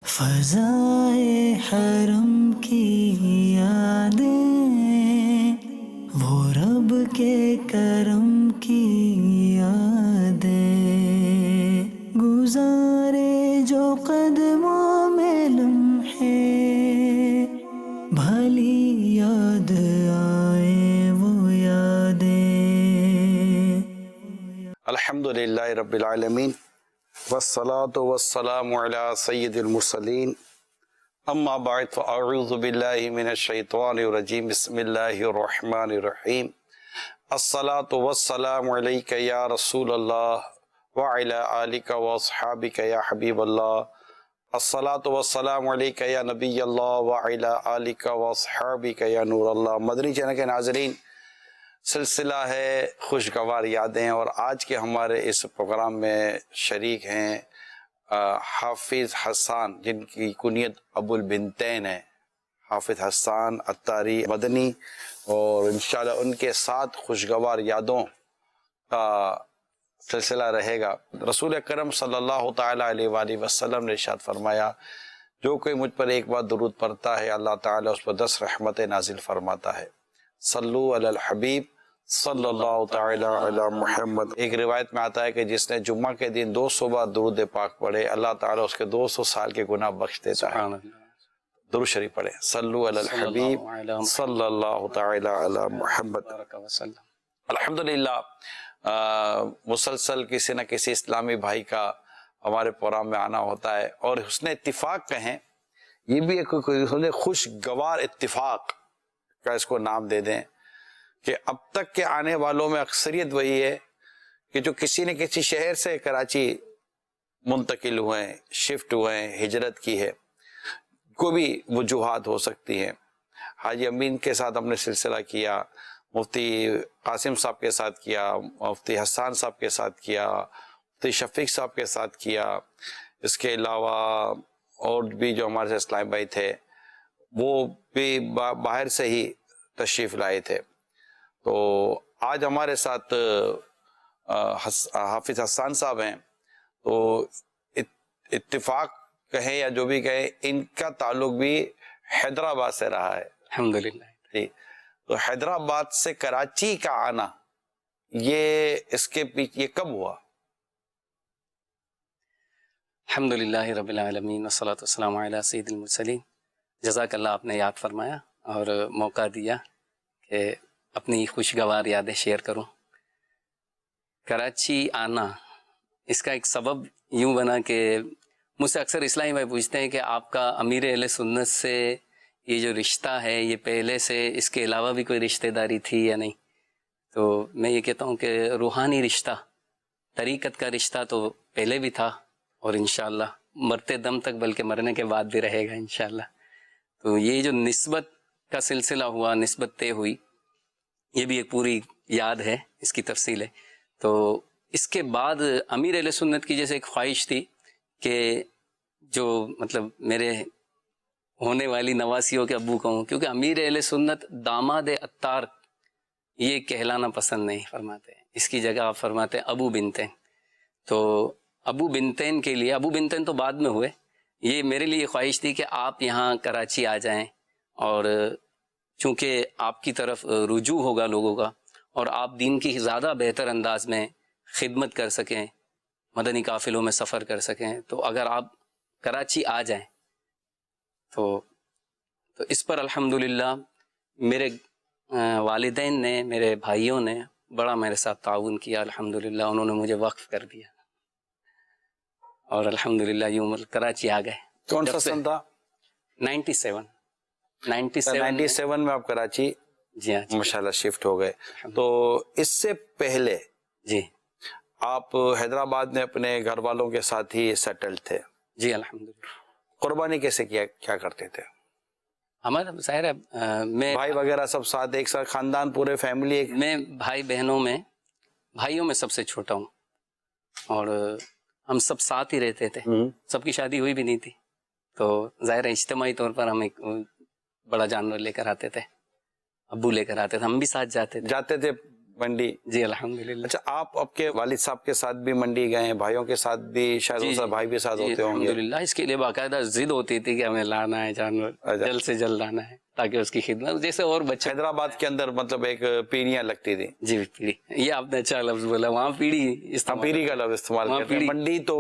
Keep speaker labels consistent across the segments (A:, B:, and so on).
A: فضائے حرم کی یادیں، وہ رب کے کرم کی یادیں، گزارے جو قدموں میں لمحے، بھلی یاد آئے وہ یادیں۔
B: الحمدللہ رب العالمین والصلاة والسلام علی سید المرسلین، اما بعد فاعوذ باللہ من الشیطان الرجیم، بسم اللہ الرحمن الرحیم۔ الصلاة والسلام علیک یا رسول اللہ وعلی آلک واصحابک یا حبیب اللہ۔ الصلاة والسلام علیک یا نبی اللہ وعلی آلک واصحابک یا نور اللہ۔ مدنی چینل کے ناظرین، سلسلہ ہے خوشگوار یادیں، اور آج کے ہمارے اس پروگرام میں شریک ہیں حافظ حسان، جن کی کنیت ابو البنتین ہے، حافظ حسان عطاری مدنی، اور انشاءاللہ ان کے ساتھ خوشگوار یادوں کا سلسلہ رہے گا۔ رسول اکرم صلی اللہ تعالیٰ علیہ وآلہ وسلم نے ارشاد فرمایا، جو کوئی مجھ پر ایک بار درود پڑھتا ہے اللہ تعالیٰ اس پر 10 رحمتیں نازل فرماتا ہے۔ صلو علی الحبیب صلی اللہ تعالیٰ علی محمد۔ ایک روایت میں آتا ہے کہ جس نے جمعہ کے دن 200 بار درود پاک پڑھے، اللہ تعالیٰ اس کے 200 سال کے گناہ بخش دیتا ہے۔ درود شریف پڑھے، صلو علی الحبیب صلی اللہ تعالیٰ علی محمد۔ الحمدللہ مسلسل کسی نہ کسی اسلامی بھائی کا ہمارے پروگرام میں آنا ہوتا ہے، اور حسن اتفاق کہیں، یہ بھی ایک خوشگوار اتفاق کا اس کو نام دے دیں، کہ اب تک کے آنے والوں میں اکثریت وہی ہے کہ جو کسی نہ کسی شہر سے کراچی منتقل ہوئے ہیں، شفٹ ہوئے ہیں، ہجرت کی ہے، کوئی بھی وجوہات ہو سکتی ہیں۔ حاجی امین کے ساتھ ہم نے سلسلہ کیا، مفتی قاسم صاحب کے ساتھ کیا، مفتی حسان صاحب کے ساتھ کیا، مفتی شفیق صاحب کے ساتھ کیا، اس کے علاوہ اور بھی جو ہمارے سے اسلام بھائی تھے وہ بھی باہر سے ہی تشریف لائے تھے۔ تو آج ہمارے ساتھ حافظ حسان صاحب ہیں، تو اتفاق کہیں یا جو بھی کہیں، ان کا تعلق بھی حیدرآباد سے رہا ہے
C: الحمدللہ۔
B: جی، تو حیدرآباد سے کراچی کا آنا، یہ اس کے پیچھے یہ کب ہوا؟
C: الحمدللہ رب العالمین والصلاة والسلام علی سید المرسلین۔ جزاک اللہ، آپ نے یاد فرمایا اور موقع دیا کہ اپنی خوشگوار یادیں شیئر کروں۔ کراچی آنا، اس کا ایک سبب یوں بنا کہ مجھ سے اکثر اسلامی بھائی پوچھتے ہیں کہ آپ کا امیر اہل سنت سے یہ جو رشتہ ہے، یہ پہلے سے اس کے علاوہ بھی کوئی رشتہ داری تھی یا نہیں؟ تو میں یہ کہتا ہوں کہ روحانی رشتہ، طریقت کا رشتہ تو پہلے بھی تھا، اور انشاءاللہ مرتے دم تک، بلکہ مرنے کے بعد بھی رہے گا انشاءاللہ۔ تو یہ جو نسبت کا سلسلہ ہوا، نسبت طے ہوئی، یہ بھی ایک پوری یاد ہے، اس کی تفصیل ہے۔ تو اس کے بعد امیر اہل سنت کی جیسے ایک خواہش تھی کہ جو مطلب میرے ہونے والی نواسیوں کے ابو کہوں، کیونکہ امیر اہل سنت داماد عطار یہ کہلانا پسند نہیں فرماتے، اس کی جگہ آپ فرماتے ہیں ابو بنتین۔ تو ابو بنتین کے لیے، ابو بنتین تو بعد میں ہوئے، یہ میرے لیے خواہش تھی کہ آپ یہاں کراچی آ جائیں، اور چونکہ آپ کی طرف رجوع ہوگا لوگوں کا، اور آپ دین کی زیادہ بہتر انداز میں خدمت کر سکیں، مدنی قافلوں میں سفر کر سکیں، تو اگر آپ کراچی آ جائیں تو اس پر الحمدللہ میرے والدین نے، میرے بھائیوں نے بڑا میرے ساتھ تعاون کیا الحمدللہ، انہوں نے مجھے وقف کر دیا، اور الحمدللہ یوں کراچی آ گئے۔
B: کون سا سن تھا؟
C: 97
B: میں آپ کراچی
C: جی ہاں جی
B: ماشاءاللہ شفٹ ہو گئے۔ تو اس سے پہلے
C: جی
B: آپ حیدرآباد میں اپنے گھر والوں کے ساتھ ہی سیٹل تھے؟
C: جی الحمدللہ۔
B: قربانی کیسے کیا کرتے تھے؟
C: ہمارا ظاہر ہے میں
B: بھائی وغیرہ سب ساتھ، ایک ساتھ خاندان پورے فیملی؟
C: میں بھائی بہنوں میں، بھائیوں میں سب سے چھوٹا ہوں، اور ہم سب ساتھ ہی رہتے تھے، سب کی شادی ہوئی بھی نہیں تھی، تو ظاہر ہے اجتماعی طور پر ہم ایک بڑا جانور لے کر آتے تھے، ابو لے کر آتے تھے، ہم بھی ساتھ جاتے تھے۔
B: منڈی.
C: جی الحمدللہ.
B: اچھا آپ آپ کے والد صاحب کے ساتھ بھی منڈی گئے ہیں, بھائیوں کے ساتھ بھی شاید
C: جی
B: دوسرا بھائی بھی ساتھ ہوتے ہوں گے؟
C: الحمدللہ. اس کے لیے باقاعدہ ضد ہوتی تھی کہ ہمیں لانا ہے جانور, جلد سے جلد لانا ہے تاکہ اس کی خدمت جیسے اور بچے.
B: حیدرآباد کے اندر مطلب ایک پیڑیاں لگتی تھی.
C: جی پیڑی, یہ آپ نے اچھا لفظ بولا, وہاں پیڑی
B: پیری کا لفظ استعمال کرتے ہیں. منڈی تو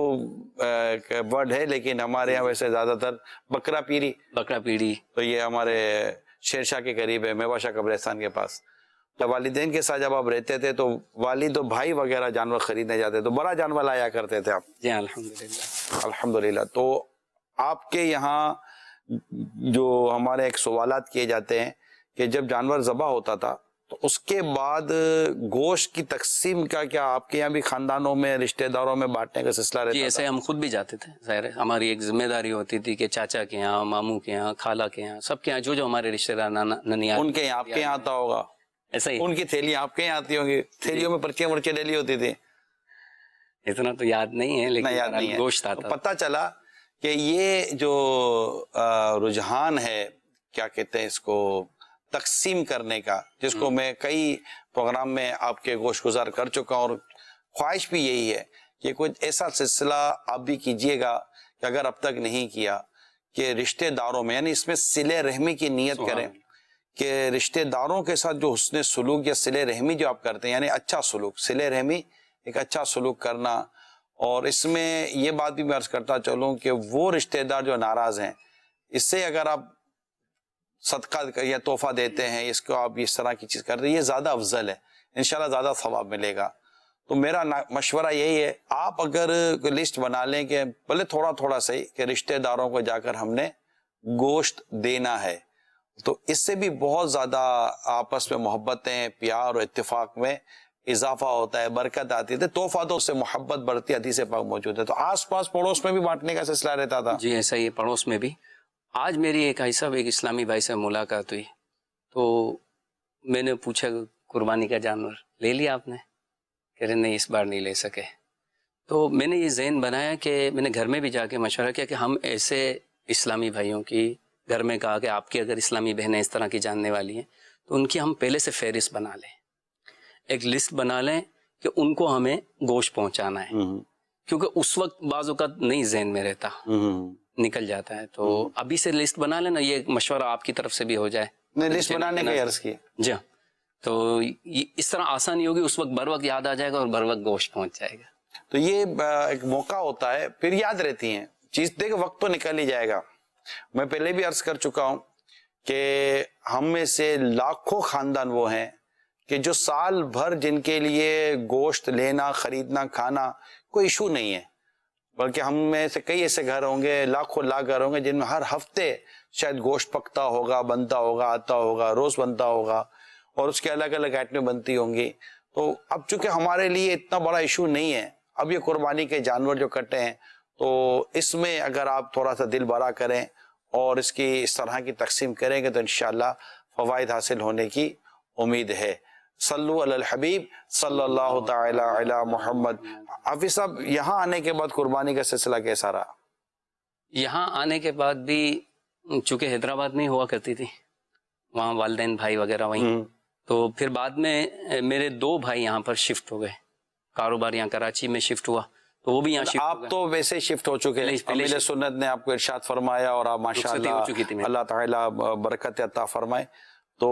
B: ورڈ ہے لیکن ہمارے یہاں ویسے زیادہ تر بکرا پیری.
C: بکرا پیڑی
B: تو یہ ہمارے شیر شاہ کے قریب ہے, میوا شاہ قبرستان کے پاس. جب والدین کے ساتھ جب آپ رہتے تھے تو والد و بھائی وغیرہ جانور خریدنے جاتے تو بڑا جانور لایا کرتے تھے آپ؟
C: جی الحمدللہ.
B: الحمدللہ. تو آپ کے یہاں جو ہمارے ایک سوالات کیے جاتے ہیں کہ جب جانور ذبح ہوتا تھا تو اس کے بعد گوشت کی تقسیم کا کیا آپ کے یہاں بھی خاندانوں میں رشتہ داروں میں بانٹنے کا سلسلہ رہتا
C: جی
B: تھا؟
C: ایسے ہم خود بھی جاتے تھے. ظاہر ہے ہماری ایک ذمہ داری ہوتی تھی کہ چاچا کے یہاں, ماموں کے یہاں, خالہ کے یہاں, سب کے یہاں جو ہمارے رشتہ دار ننیال
B: ان کے یہاں آپ کے یہاں آتا ہوگا,
C: ایسا ہی.
B: ان کی تھیلیاں آپ کے یہاں آتی ہوں گی, تھیلیوں میں پرچیاں ورچیاں ڈلی ہوتی تھی؟
C: اتنا تو یاد نہیں ہے لیکن
B: یاد نہیں ہے.
C: گوشت آتا.
B: پتہ چلا کہ یہ جو رجحان ہے کیا کہتے ہیں اس کو تقسیم کرنے کا, جس کو میں کئی پروگرام میں آپ کے گوش گزار کر چکا ہوں, اور خواہش بھی یہی ہے کہ کچھ ایسا سلسلہ آپ بھی کیجئے گا کہ اگر اب تک نہیں کیا کہ رشتہ داروں میں, یعنی اس میں صلہ رحمی کی نیت کریں کہ رشتہ داروں کے ساتھ جو حسن سلوک یا صلہ رحمی جو آپ کرتے ہیں, یعنی اچھا سلوک, صلہ رحمی ایک اچھا سلوک کرنا. اور اس میں یہ بات بھی میں عرض کرتا چلوں کہ وہ رشتہ دار جو ناراض ہیں, اس سے اگر آپ صدقہ یا تحفہ دیتے ہیں, اس کو آپ اس طرح کی چیز کر رہے ہیں, یہ زیادہ افضل ہے, انشاءاللہ زیادہ ثواب ملے گا. تو میرا مشورہ یہی ہے, آپ اگر لسٹ بنا لیں کہ بھلے تھوڑا تھوڑا صحیح کہ رشتہ داروں کو جا کر ہم نے گوشت دینا ہے, تو اس سے بھی بہت زیادہ آپس میں محبتیں, پیار اور اتفاق میں اضافہ ہوتا ہے, برکت آتی ہے, تحفاتوں سے محبت بڑھتی, حدیث پاک موجود ہے. تو آس پاس پڑوس میں بھی بانٹنے کا سلسلہ رہتا تھا؟
C: جی ایسا ہی پڑوس میں بھی. آج میری ایک بھائی صاحب ایک اسلامی بھائی سے ملاقات ہوئی تو میں نے پوچھا قربانی کا جانور لے لیا آپ نے؟ کہہ رہے نہیں اس بار نہیں لے سکے. تو میں نے یہ ذہن بنایا کہ میں نے گھر میں بھی جا کے مشورہ کیا کہ ہم ایسے اسلامی بھائیوں کی گھر میں کہا کہ آپ کی اگر اسلامی بہنیں اس طرح کی جاننے والی ہیں تو ان کی ہم پہلے سے فہرست بنا لیں, ایک لسٹ بنا لیں کہ ان کو ہمیں گوشت پہنچانا ہے, کیونکہ اس وقت بعض اوقات نہیں ذہن میں رہتا, نکل جاتا ہے. تو ابھی سے لسٹ بنا لینا, یہ مشورہ آپ کی طرف سے بھی ہو جائے.
B: نہیں, لسٹ بنانے کا عرض کیا.
C: جی ہاں, تو اس طرح آسانی ہوگی, اس وقت بر وقت یاد آ جائے گا اور بر وقت گوشت پہنچ جائے گا.
B: تو یہ ایک موقع ہوتا ہے, پھر یاد رہتی ہیں چیز. دیکھ وقت تو نکل ہی جائے گا. میں پہلے بھی عرض کر چکا ہوں کہ ہم میں سے لاکھوں خاندان وہ ہیں کہ جو سال بھر جن کے لیے گوشت لینا, خریدنا, کھانا کوئی ایشو نہیں ہے, بلکہ ہم میں سے کئی ایسے گھر ہوں گے, لاکھوں لاکھ گھر ہوں گے جن میں ہر ہفتے شاید گوشت پکتا ہوگا, بنتا ہوگا, آتا ہوگا, روز بنتا ہوگا, اور اس کے الگ الگ آئٹمیں بنتی ہوں گی. تو اب چونکہ ہمارے لیے اتنا بڑا ایشو نہیں ہے, اب یہ قربانی کے جانور جو کٹے ہیں تو اس میں اگر آپ تھوڑا سا دل بڑا کریں اور اس کی اس طرح کی تقسیم کریں گے تو انشاءاللہ فوائد حاصل ہونے کی امید ہے. صلو علی الحبیب صلی اللہ تعالی علی محمد. حافظ صاحب, یہاں آنے کے بعد قربانی کا سلسلہ کیسا رہا؟
C: یہاں آنے کے بعد بھی چونکہ حیدرآباد میں ہوا کرتی تھی, وہاں والدین بھائی وغیرہ وہیں, تو پھر بعد میں میرے 2 بھائی یہاں پر شفٹ ہو گئے, کاروبار یہاں کراچی میں شفٹ ہوا تو وہ بھی یہاں شفٹ. آپ
B: تو ویسے شفٹ ہو چکے ہیں, امیر سنت نے آپ کو ارشاد فرمایا اور آپ ماشاءاللہ اللہ تعالیٰ برکت عطا فرمائے, تو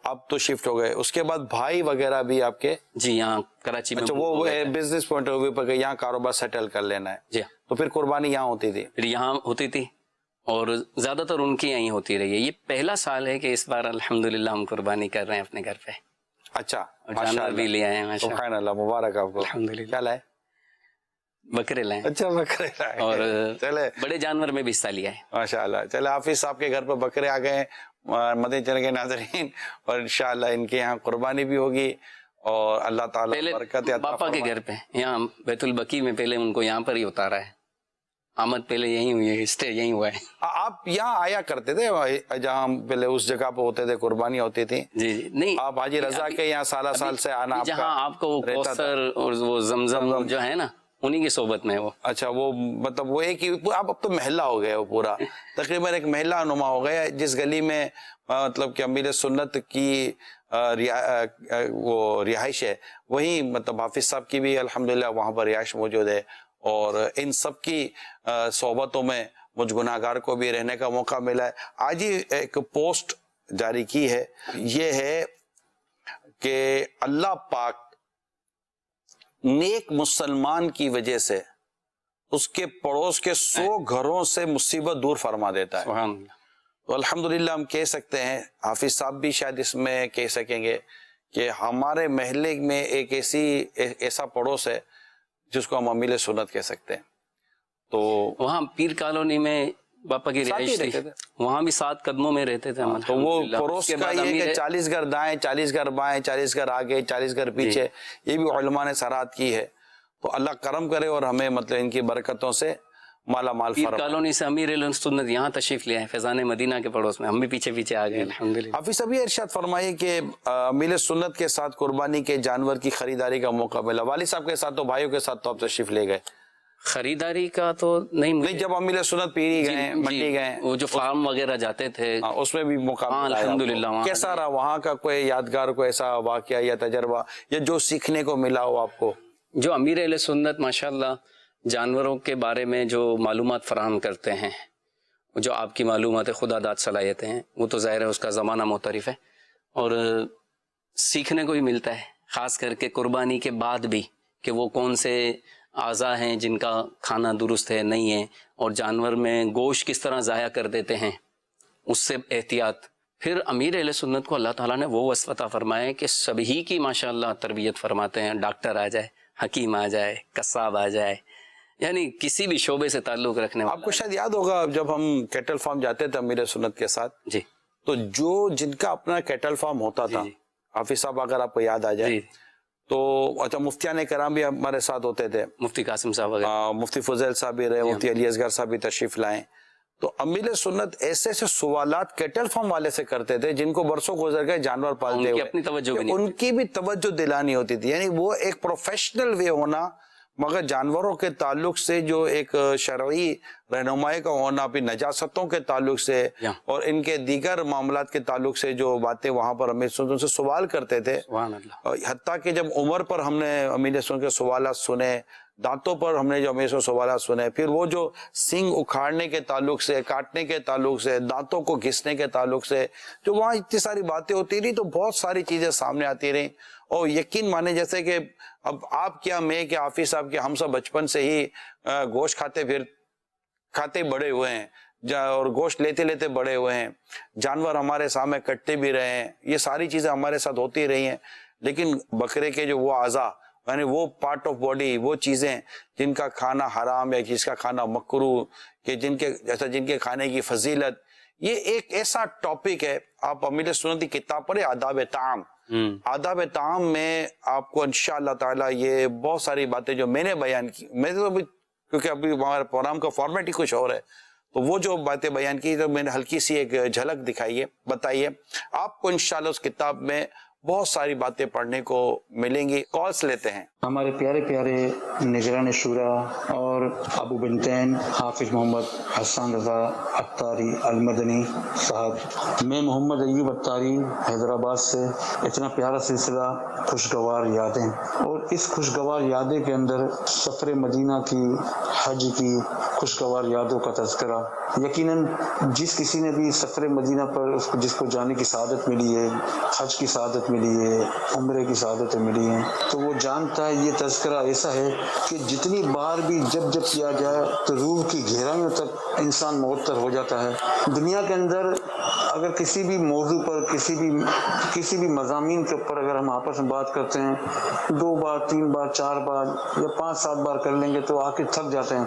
B: اب تو شفٹ ہو گئے. اس کے بعد بھائی وغیرہ بھی آپ کے
C: جی یہاں کراچی میں.
B: اچھا, وہ بزنس پوائنٹ آف ویو پر کہ یہاں کاروبار سیٹل کر لینا ہے.
C: جی,
B: تو پھر قربانی یہاں ہوتی تھی؟
C: پھر یہاں ہوتی تھی اور زیادہ تر ان کی یہیں ہوتی رہی ہے. یہ پہلا سال ہے کہ اس بار الحمدللہ ہم قربانی کر رہے ہیں اپنے گھر پہ.
B: اچھا,
C: جانور بھی لے آئے ہیں,
B: سبحان اللہ, مبارک آپ کو.
C: الحمدللہ.
B: کیا لائے؟
C: بکرے لائے.
B: اچھا, بکرے لائے.
C: اور
B: چلے
C: بڑے جانور میں بھی حصہ لیا ہے
B: ماشاءاللہ. چلے حافظ صاحب کے گھر پہ بکرے آ گئے مدنی چینل کے ناظرین, اور انشاءاللہ ان کے یہاں قربانی بھی ہوگی اور اللہ تعالیٰ برکت عطا
C: پاپا کے گھر پہ یہاں بیت البقیع میں پہلے ان کو یہاں پر ہی اتارا ہے. آمد پہلے یہیں ہوئی ہے, اسٹے یہیں ہوا ہے.
B: آپ یہاں آیا کرتے تھے جہاں پہلے اس جگہ پہ ہوتے تھے, قربانی ہوتی تھی؟
C: جی جی, نہیں
B: آپ حاجی رضا کے یہاں سالہ سال سے آنا
C: جہاں آپ کو وہ کوثر اور وہ زمزم جو ہے نا انہی کی صحبت میں وہ.
B: اچھا, وہ مطلب وہ ایک ہی, اب تو محلہ ہو گیا وہ پورا, تقریباً ایک محلہ نما ہو گیا, جس گلی میں مطلب کہ امیر سنت کی وہ رہائش ہے وہیں مطلب حافظ صاحب کی بھی الحمدللہ وہاں پر رہائش موجود ہے، اور ان سب کی صحبتوں میں مجھ گناہ گار کو بھی رہنے کا موقع ملا ہے۔ آج ہی ایک پوسٹ جاری کی ہے، یہ ہے کہ اللہ پاک نیک مسلمان کی وجہ سے اس کے پڑوس کے 100 گھروں سے مصیبت دور فرما دیتا ہے۔
C: سبحان اللہ۔
B: تو الحمدللہ ہم کہہ سکتے ہیں، حافظ صاحب بھی شاید اس میں کہہ سکیں گے کہ ہمارے محلے میں ایک ایسا پڑوس ہے جس کو ہم امیل سنت کہہ سکتے ہیں۔ تو
C: وہاں پیر کالونی میں باپا کی
B: ساتھ ہی
C: رہائش
B: رہتے
C: تھی،
B: تھے۔
C: وہاں بھی 7 قدموں میں رہتے تھے ہم۔
B: تو وہ
C: الحمدللہ۔
B: پڑوس
C: اس کے
B: کا
C: بعد
B: یہ کہ
C: امیر
B: 40 گھر دائیں، 40 گھر بائیں، 40 گھر آگے، 40 گھر پیچھے، یہ بھی علماء نے سرات کی ہے۔ تو اللہ کرم کرے اور ہمیں مطلب ان کی برکتوں سے مالا مال
C: پیر
B: فرمائے۔
C: کالونی سے امیر اہل سنت یہاں تشریف لے آئے، فیضان مدینہ کے پڑوس میں، ہم بھی پیچھے پیچھے آ گئے الحمدللہ۔
B: حافظ صاحب یہ ارشاد فرمائیے کہ امیل سنت کے ساتھ قربانی کے جانور کی خریداری کا موقع ملا، والد صاحب کے ساتھ تو بھائیوں کے ساتھ تو آپ تشریف لے گئے؟
C: خریداری کا تو نہیں،
B: جب امیل سنت پیری گئے، منڈی گئے،
C: وہ جو فارم وغیرہ جاتے تھے
B: اس میں بھی موقع
C: ہاں
B: ملا ہے آپ کو؟
C: الحمدللہ۔ وہاں
B: کیسا رہا وہاں کا کوئی یادگار، کوئی ایسا واقعہ یا تجربہ یا جو سیکھنے کو ملا ہو آپ کو؟
C: جو امیر اہل سنت ماشاءاللہ جانوروں کے بارے میں جو معلومات فراہم کرتے ہیں، جو آپ کی معلومات خدا داد صلاحیتیں ہیں، وہ تو ظاہر ہے اس کا زمانہ مختلف ہے اور سیکھنے کو بھی ملتا ہے، خاص کر کے قربانی کے بعد بھی کہ وہ کون سے اعضاء ہیں جن کا کھانا درست ہے نہیں ہے، اور جانور میں گوشت کس طرح ضائع کر دیتے ہیں، اس سے احتیاط۔ پھر امیر اہل سنت کو اللہ تعالیٰ نے وہ وصف عطا فرمایا کہ سبھی کی ماشاءاللہ تربیت فرماتے ہیں، ڈاکٹر آ جائے، حکیم آ جائے، قصاب آ جائے، یعنی کسی بھی شعبے سے تعلق رکھنے والا۔
B: آپ کو شاید یاد ہوگا جب ہم کیٹل فارم جاتے تھے امیر سنت کے ساتھ،
C: جی،
B: تو جن کا اپنا کیٹل فارم ہوتا تھا، حافظ صاحب اگر آپ کو یاد آ جائے
C: جی،
B: تو اچھا مفتیان کرام بھی ہمارے ساتھ ہوتے تھے،
C: مفتی قاسم صاحب وغیرہ،
B: مفتی فضیل صاحب بھی رہے، مفتی علی اصغر صاحب بھی تشریف لائیں۔ تو امیر سنت ایسے سوالات کیٹل فارم والے سے کرتے تھے جن کو برسوں گزر گئے جانور پالتے
C: ان کی
B: ہوئے،
C: اپنی توجہ بھی نہیں،
B: ان کی بھی توجہ دلانی ہوتی تھی، یعنی وہ ایک پروفیشنل وے ہونا، مگر جانوروں کے تعلق سے جو ایک شرعی رہنمائی کا ہونا، بھی نجاستوں کے تعلق سے اور ان کے دیگر معاملات کے تعلق سے جو باتیں وہاں پر امیر سنت سے سوال کرتے تھے،
C: سبحان اللہ۔
B: حتیٰ کہ جب عمر پر ہم نے امیر سنت کے سوالات سنے، دانتوں پر ہم نے جو امیر سنت سوالات سنے، پھر وہ جو سینگ اکھاڑنے کے تعلق سے، کاٹنے کے تعلق سے، دانتوں کو گھسنے کے تعلق سے جو وہاں اتنی ساری باتیں ہوتی رہی، تو بہت ساری چیزیں سامنے آتی رہیں، اور یقین مانے جیسے کہ اب آپ کیا، میں کہ حافظ صاحب کے، ہم سب بچپن سے ہی گوشت کھاتے بڑے ہوئے ہیں اور گوشت لیتے بڑے ہوئے ہیں، جانور ہمارے سامنے کٹتے بھی رہے ہیں، یہ ساری چیزیں ہمارے ساتھ ہوتی رہی ہیں، لیکن بکرے کے جو وہ اعضاء، یعنی وہ پارٹ آف باڈی، وہ چیزیں جن کا کھانا حرام یا جس کا کھانا مکروہ، کہ جن کے کھانے کی فضیلت، یہ ایک ایسا ٹاپک ہے۔ آپ امیر سنت کی کتاب پڑھیں، آداب طعام، آداب طعام میں آپ کو انشاءاللہ تعالیٰ یہ بہت ساری باتیں جو میں نے بیان کی، میں تو کیونکہ ابھی ہمارے پروگرام کا فارمیٹ ہی کچھ اور ہے، تو وہ جو باتیں بیان کی تو میں نے ہلکی سی ایک جھلک بتائیے آپ کو، انشاءاللہ اس کتاب میں بہت ساری باتیں پڑھنے کو ملیں گی۔ کالس لیتے ہیں۔
D: ہمارے پیارے پیارے نگران شورا اور ابو بنتین حافظ محمد حسن رضا عطاری المدنی صاحب، میں محمد ایوب عطاری حیدرآباد سے، اتنا پیارا سلسلہ خوشگوار یادیں، اور اس خوشگوار یادیں کے اندر سفر مدینہ کی، حج کی خوشگوار یادوں کا تذکرہ۔ یقیناً جس کسی نے بھی سفر مدینہ پر جس کو جانے کی سعادت ملی ہے، حج کی سعادت ملی ہے، عمرے کی سعادتیں ملی ہیں، تو وہ جانتا ہے یہ تذکرہ ایسا ہے کہ جتنی بار بھی جب کیا جائے تو روح کی گہرائیوں تک انسان معطر ہو جاتا ہے۔ دنیا کے اندر اگر کسی بھی موضوع پر، کسی بھی مضامین کے اوپر اگر ہم آپس میں بات کرتے ہیں، 2 بار 3 بار 4 بار یا 5 7 بار کر لیں گے تو آ کے تھک جاتے ہیں،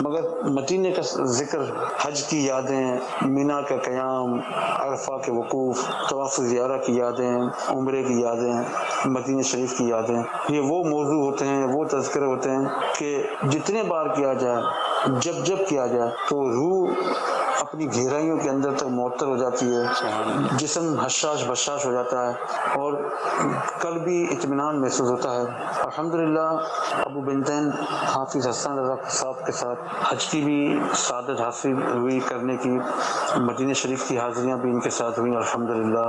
D: مگر مدینے کا ذکر، حج کی یادیں، مینا کا قیام، عرفہ کے وقوف، طواف زیارہ کی یادیں، عمرے کی یادیں، مدینہ شریف کی یادیں، یہ وہ موضوع ہوتے ہیں، وہ تذکرے ہوتے ہیں کہ جتنے بار کیا جائے، جب کیا جائے تو روح اپنی گہرائیوں کے اندر تک معطر ہو جاتی ہے، جسم حشاش بشاش ہو جاتا ہے، اور قلب بھی اطمینان محسوس ہوتا ہے۔ الحمدللہ ابو بنتین حافظ حسن رضا صاحب کے ساتھ حج کی بھی سعادت حاصل ہوئی کرنے کی، مدینہ شریف کی حاضریاں بھی ان کے ساتھ ہوئی الحمدللہ۔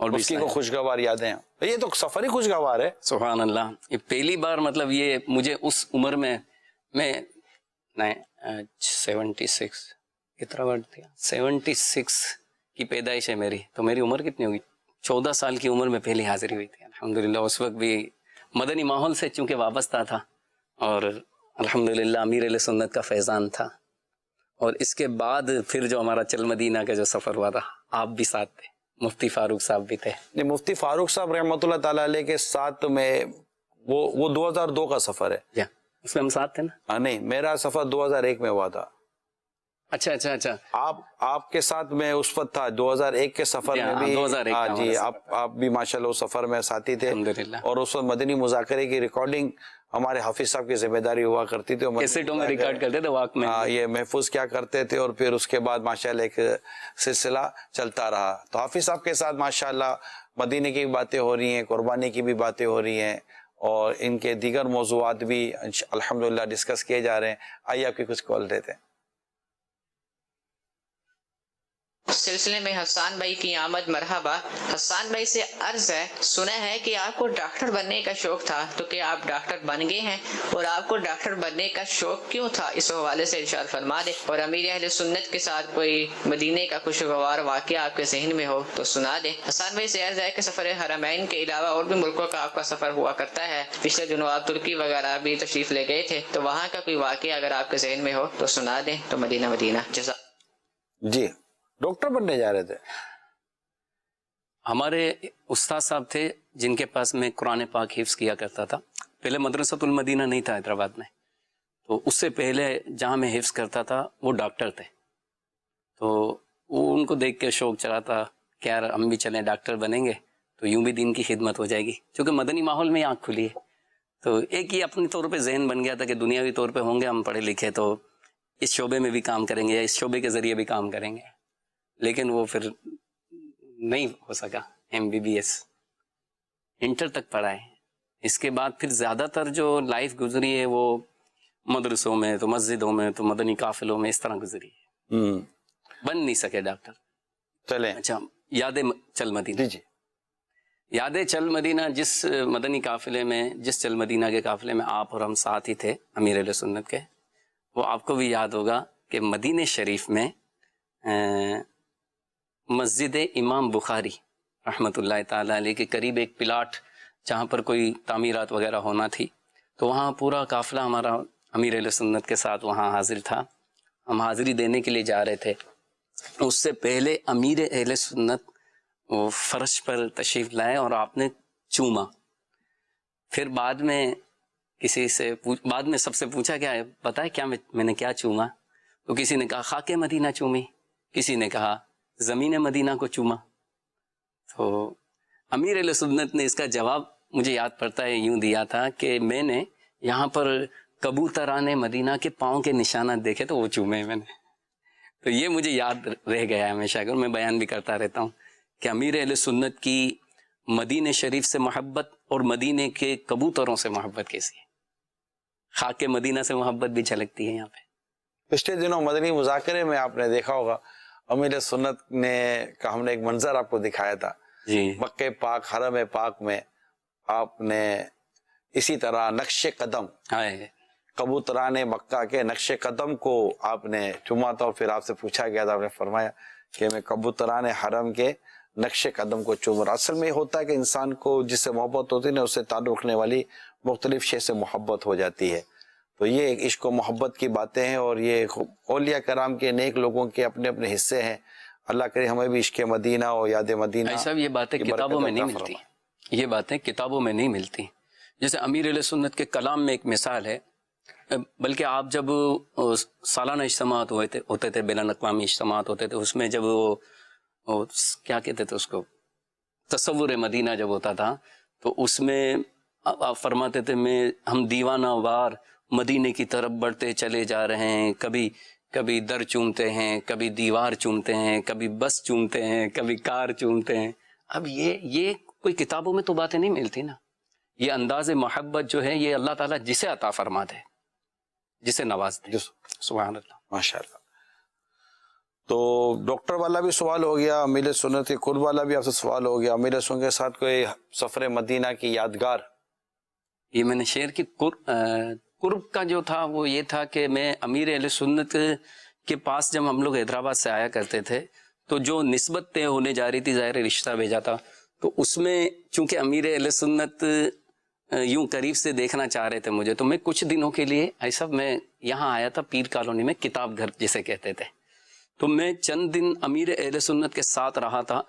C: اور بھی
B: اس کی کو خوشگوار یادیں ہیں. یہ تو سفر ہی خوشگوار ہے.
C: سبحان اللہ. یہ پہلی بار مطلب یہ مجھے اس عمر میں 76 کتنا بار تھا 76 کی پیدائش ہے میری, تو میری عمر کتنی ہوگی 14 سال کی عمر میں پہلی حاضری ہوئی تھی الحمدللہ. اس وقت بھی مدنی ماحول سے چونکہ وابستہ تھا اور الحمدللہ امیر اہل سنت کا فیضان تھا. اور اس کے بعد پھر جو ہمارا چل مدینہ کا جو سفر ہوا تھا, آپ بھی ساتھ تھے, مفتی فاروق صاحب بھی تھے.
B: نہیں, مفتی فاروق صاحب رحمۃ اللہ تعالیٰ علیہ کے ساتھ میں وہ 2002 کا سفر ہے.
C: اس میں ہم ساتھ تھے نا.
B: نہیں, میرا سفر 2001 میں ہوا تھا.
C: اچھا.
B: آپ کے ساتھ میں اس وقت تھا 2001 کے سفر میں بھی.
C: 2001
B: جی, آپ بھی ماشاءاللہ اس سفر میں ساتھی تھے.
C: الحمدللہ.
B: اور اس وقت مدنی مذاکرے کی ریکارڈنگ ہمارے حافظ صاحب کی ذمہ داری ہوا کرتی تھی.
C: کیسٹوں میں ریکارڈ کرتے تھے واک میں.
B: یہ محفوظ کیا کرتے تھے, اور پھر اس کے بعد ماشاءاللہ ایک سلسلہ چلتا رہا. تو حافظ صاحب کے ساتھ ماشاءاللہ مدینے کی بھی باتیں ہو رہی ہیں, قربانی کی بھی باتیں ہو رہی ہیں, اور ان کے دیگر موضوعات بھی الحمدللہ ڈسکس کیے جا رہے ہیں. آئیے آپ کی کچھ کال دیتے ہیں.
E: سلسلے میں حسان بھائی کی آمد مرحبا. حسان بھائی سے عرض ہے, سنا ہے کہ آپ کو ڈاکٹر بننے کا شوق تھا, تو کیا آپ ڈاکٹر بن گئے ہیں؟ اور آپ کو ڈاکٹر بننے کا شوق کیوں تھا, اس حوالے سے ارشاد فرما دے. اور امیر اہل سنت کے ساتھ کوئی مدینے کا خوشگوار واقعہ آپ کے ذہن میں ہو تو سنا دے. حسان بھائی سے عرض ہے کہ سفر حرمین کے علاوہ اور بھی ملکوں کا آپ کا سفر ہوا کرتا ہے. پچھلے دنوں آپ ترکی وغیرہ بھی تشریف لے گئے تھے, تو وہاں کا کوئی واقعہ اگر آپ کے ذہن میں ہو تو سنا دیں. تو مدینہ
B: جی, ڈاکٹر بننے جا رہے تھے.
C: ہمارے استاد صاحب تھے جن کے پاس میں قرآن پاک حفظ کیا کرتا تھا. پہلے مدرسۃ المدینہ نہیں تھا حیدرآباد میں, تو اس سے پہلے جہاں میں حفظ کرتا تھا وہ ڈاکٹر تھے. تو وہ ان کو دیکھ کے شوق چلا تھا کہ یار ہم بھی چلیں ڈاکٹر بنیں گے تو یوں بھی دین کی خدمت ہو جائے گی. چونکہ مدنی ماحول میں آنکھ کھلی ہے, تو ایک ہی اپنے طور پہ ذہن بن گیا تھا کہ دنیاوی طور پہ ہوں گے ہم پڑھے لکھے تو اس شعبے میں بھی کام کریں گے یا اس شعبے کے ذریعے بھی کام کریں گے. لیکن وہ پھر نہیں ہو سکا. MBBS انٹر تک پڑھا ہے. اس کے بعد پھر زیادہ تر جو لائف گزری ہے وہ مدرسوں میں, تو مسجدوں میں, تو مدنی قافلوں میں, اس طرح گزری ہے. بن نہیں سکے ڈاکٹر.
B: چلیں.
C: اچھا, یاد چل مدینہ.
B: جی.
C: یاد چل مدینہ جس مدنی قافلے میں, جس چل مدینہ کے قافلے میں آپ اور ہم ساتھ ہی تھے امیر اہل سنت کے, وہ آپ کو بھی یاد ہوگا کہ مدینہ شریف میں مسجد امام بخاری رحمۃ اللہ تعالیٰ علیہ کے قریب ایک پلاٹ جہاں پر کوئی تعمیرات وغیرہ ہونا تھی, تو وہاں پورا قافلہ ہمارا امیر اہل سنت کے ساتھ وہاں حاضر تھا. ہم حاضری دینے کے لیے جا رہے تھے. اس سے پہلے امیر اہل سنت وہ فرش پر تشریف لائے اور آپ نے چوما. پھر بعد میں کسی سے بعد میں سب سے پوچھا کیا ہے پتہ ہے کیا میں نے کیا چوما, تو کسی نے کہا خاک مدینہ چومی, کسی نے کہا زمین مدینہ کو چوما. تو امیر اہل سنت نے اس کا جواب مجھے یاد پڑتا ہے یوں دیا تھا کہ میں نے یہاں پر کبوتران مدینہ کے پاؤں کے نشانات دیکھے تو وہ چومے میں نے. تو یہ مجھے یاد رہ گیا ہے ہمیشہ, اگر میں بیان بھی کرتا رہتا ہوں کہ امیر اہل سنت کی مدینہ شریف سے محبت اور مدینے کے کبوتروں سے محبت کیسی ہے. خاک مدینہ سے محبت بھی جھلکتی ہے یہاں پہ.
B: پچھلے دنوں مدنی مذاکرے میں آپ نے دیکھا ہوگا امیر سنت نے کا ہم نے ایک منظر آپ کو دکھایا تھا.
C: جی,
B: مکہ پاک حرم پاک میں آپ نے اسی طرح نقش قدم کبوتران مکہ کے نقش قدم کو آپ نے چوما تھا, اور پھر آپ سے پوچھا گیا تھا, آپ نے فرمایا کہ میں کبوتران حرم کے نقش قدم کو چوم رہا. اصل میں یہ ہوتا ہے کہ انسان کو جس سے محبت ہوتی ہے نا, اس سے تعلق رکھنے والی مختلف شے سے محبت ہو جاتی ہے. تو یہ ایک عشق و محبت کی باتیں ہیں, اور یہ اولیاء کرام کے نیک لوگوں کے اپنے اپنے حصے ہیں. اللہ کرے ہمیں بھی عشق مدینہ اور یاد مدینہ.
C: ایسا یہ باتیں کتابوں میں نہیں ملتی, یہ باتیں کتابوں میں نہیں ملتی. جیسے امیر علیہ سنت کے کلام میں ایک مثال ہے, بلکہ آپ جب سالانہ اجتماعات ہوتے تھے, بین الاقوامی اجتماعات ہوتے تھے, اس میں جب وہ کیا کہتے تھے اس کو, تصور مدینہ جب ہوتا تھا, تو اس میں آپ فرماتے تھے ہم دیوانہ وار مدینے کی طرف بڑھتے چلے جا رہے ہیں, کبھی در چومتے ہیں, کبھی دیوار چومتے ہیں, کبھی بس چومتے ہیں, کبھی کار چومتے ہیں. اب یہ کوئی کتابوں میں تو باتیں نہیں ملتی نا. یہ انداز محبت جو ہے یہ اللہ تعالیٰ جسے عطا فرما دے, جسے نواز دے. سبحان اللہ,
B: ماشاء اللہ. تو ڈاکٹر والا بھی سوال ہو گیا، امیر سنت کے قرب والا بھی آپ سے سوال ہو گیا، امیر سنت کے ساتھ کوئی سفر مدینہ کی یادگار؟
C: یہ میں نے شیئر کی قرب کا جو تھا وہ یہ تھا کہ میں امیر اہل سنت کے پاس جب ہم لوگ حیدرآباد سے آیا کرتے تھے تو جو نسبت طے ہونے جا رہی تھی، ظاہر رشتہ بھیجا تھا، تو اس میں چونکہ امیر اہل سنت یوں قریب سے دیکھنا چاہ رہے تھے مجھے، تو میں کچھ دنوں کے لیے ایسا میں یہاں آیا تھا پیر کالونی میں، کتاب گھر جسے کہتے تھے، تو میں چند دن امیر اہل سنت کے ساتھ رہا تھا.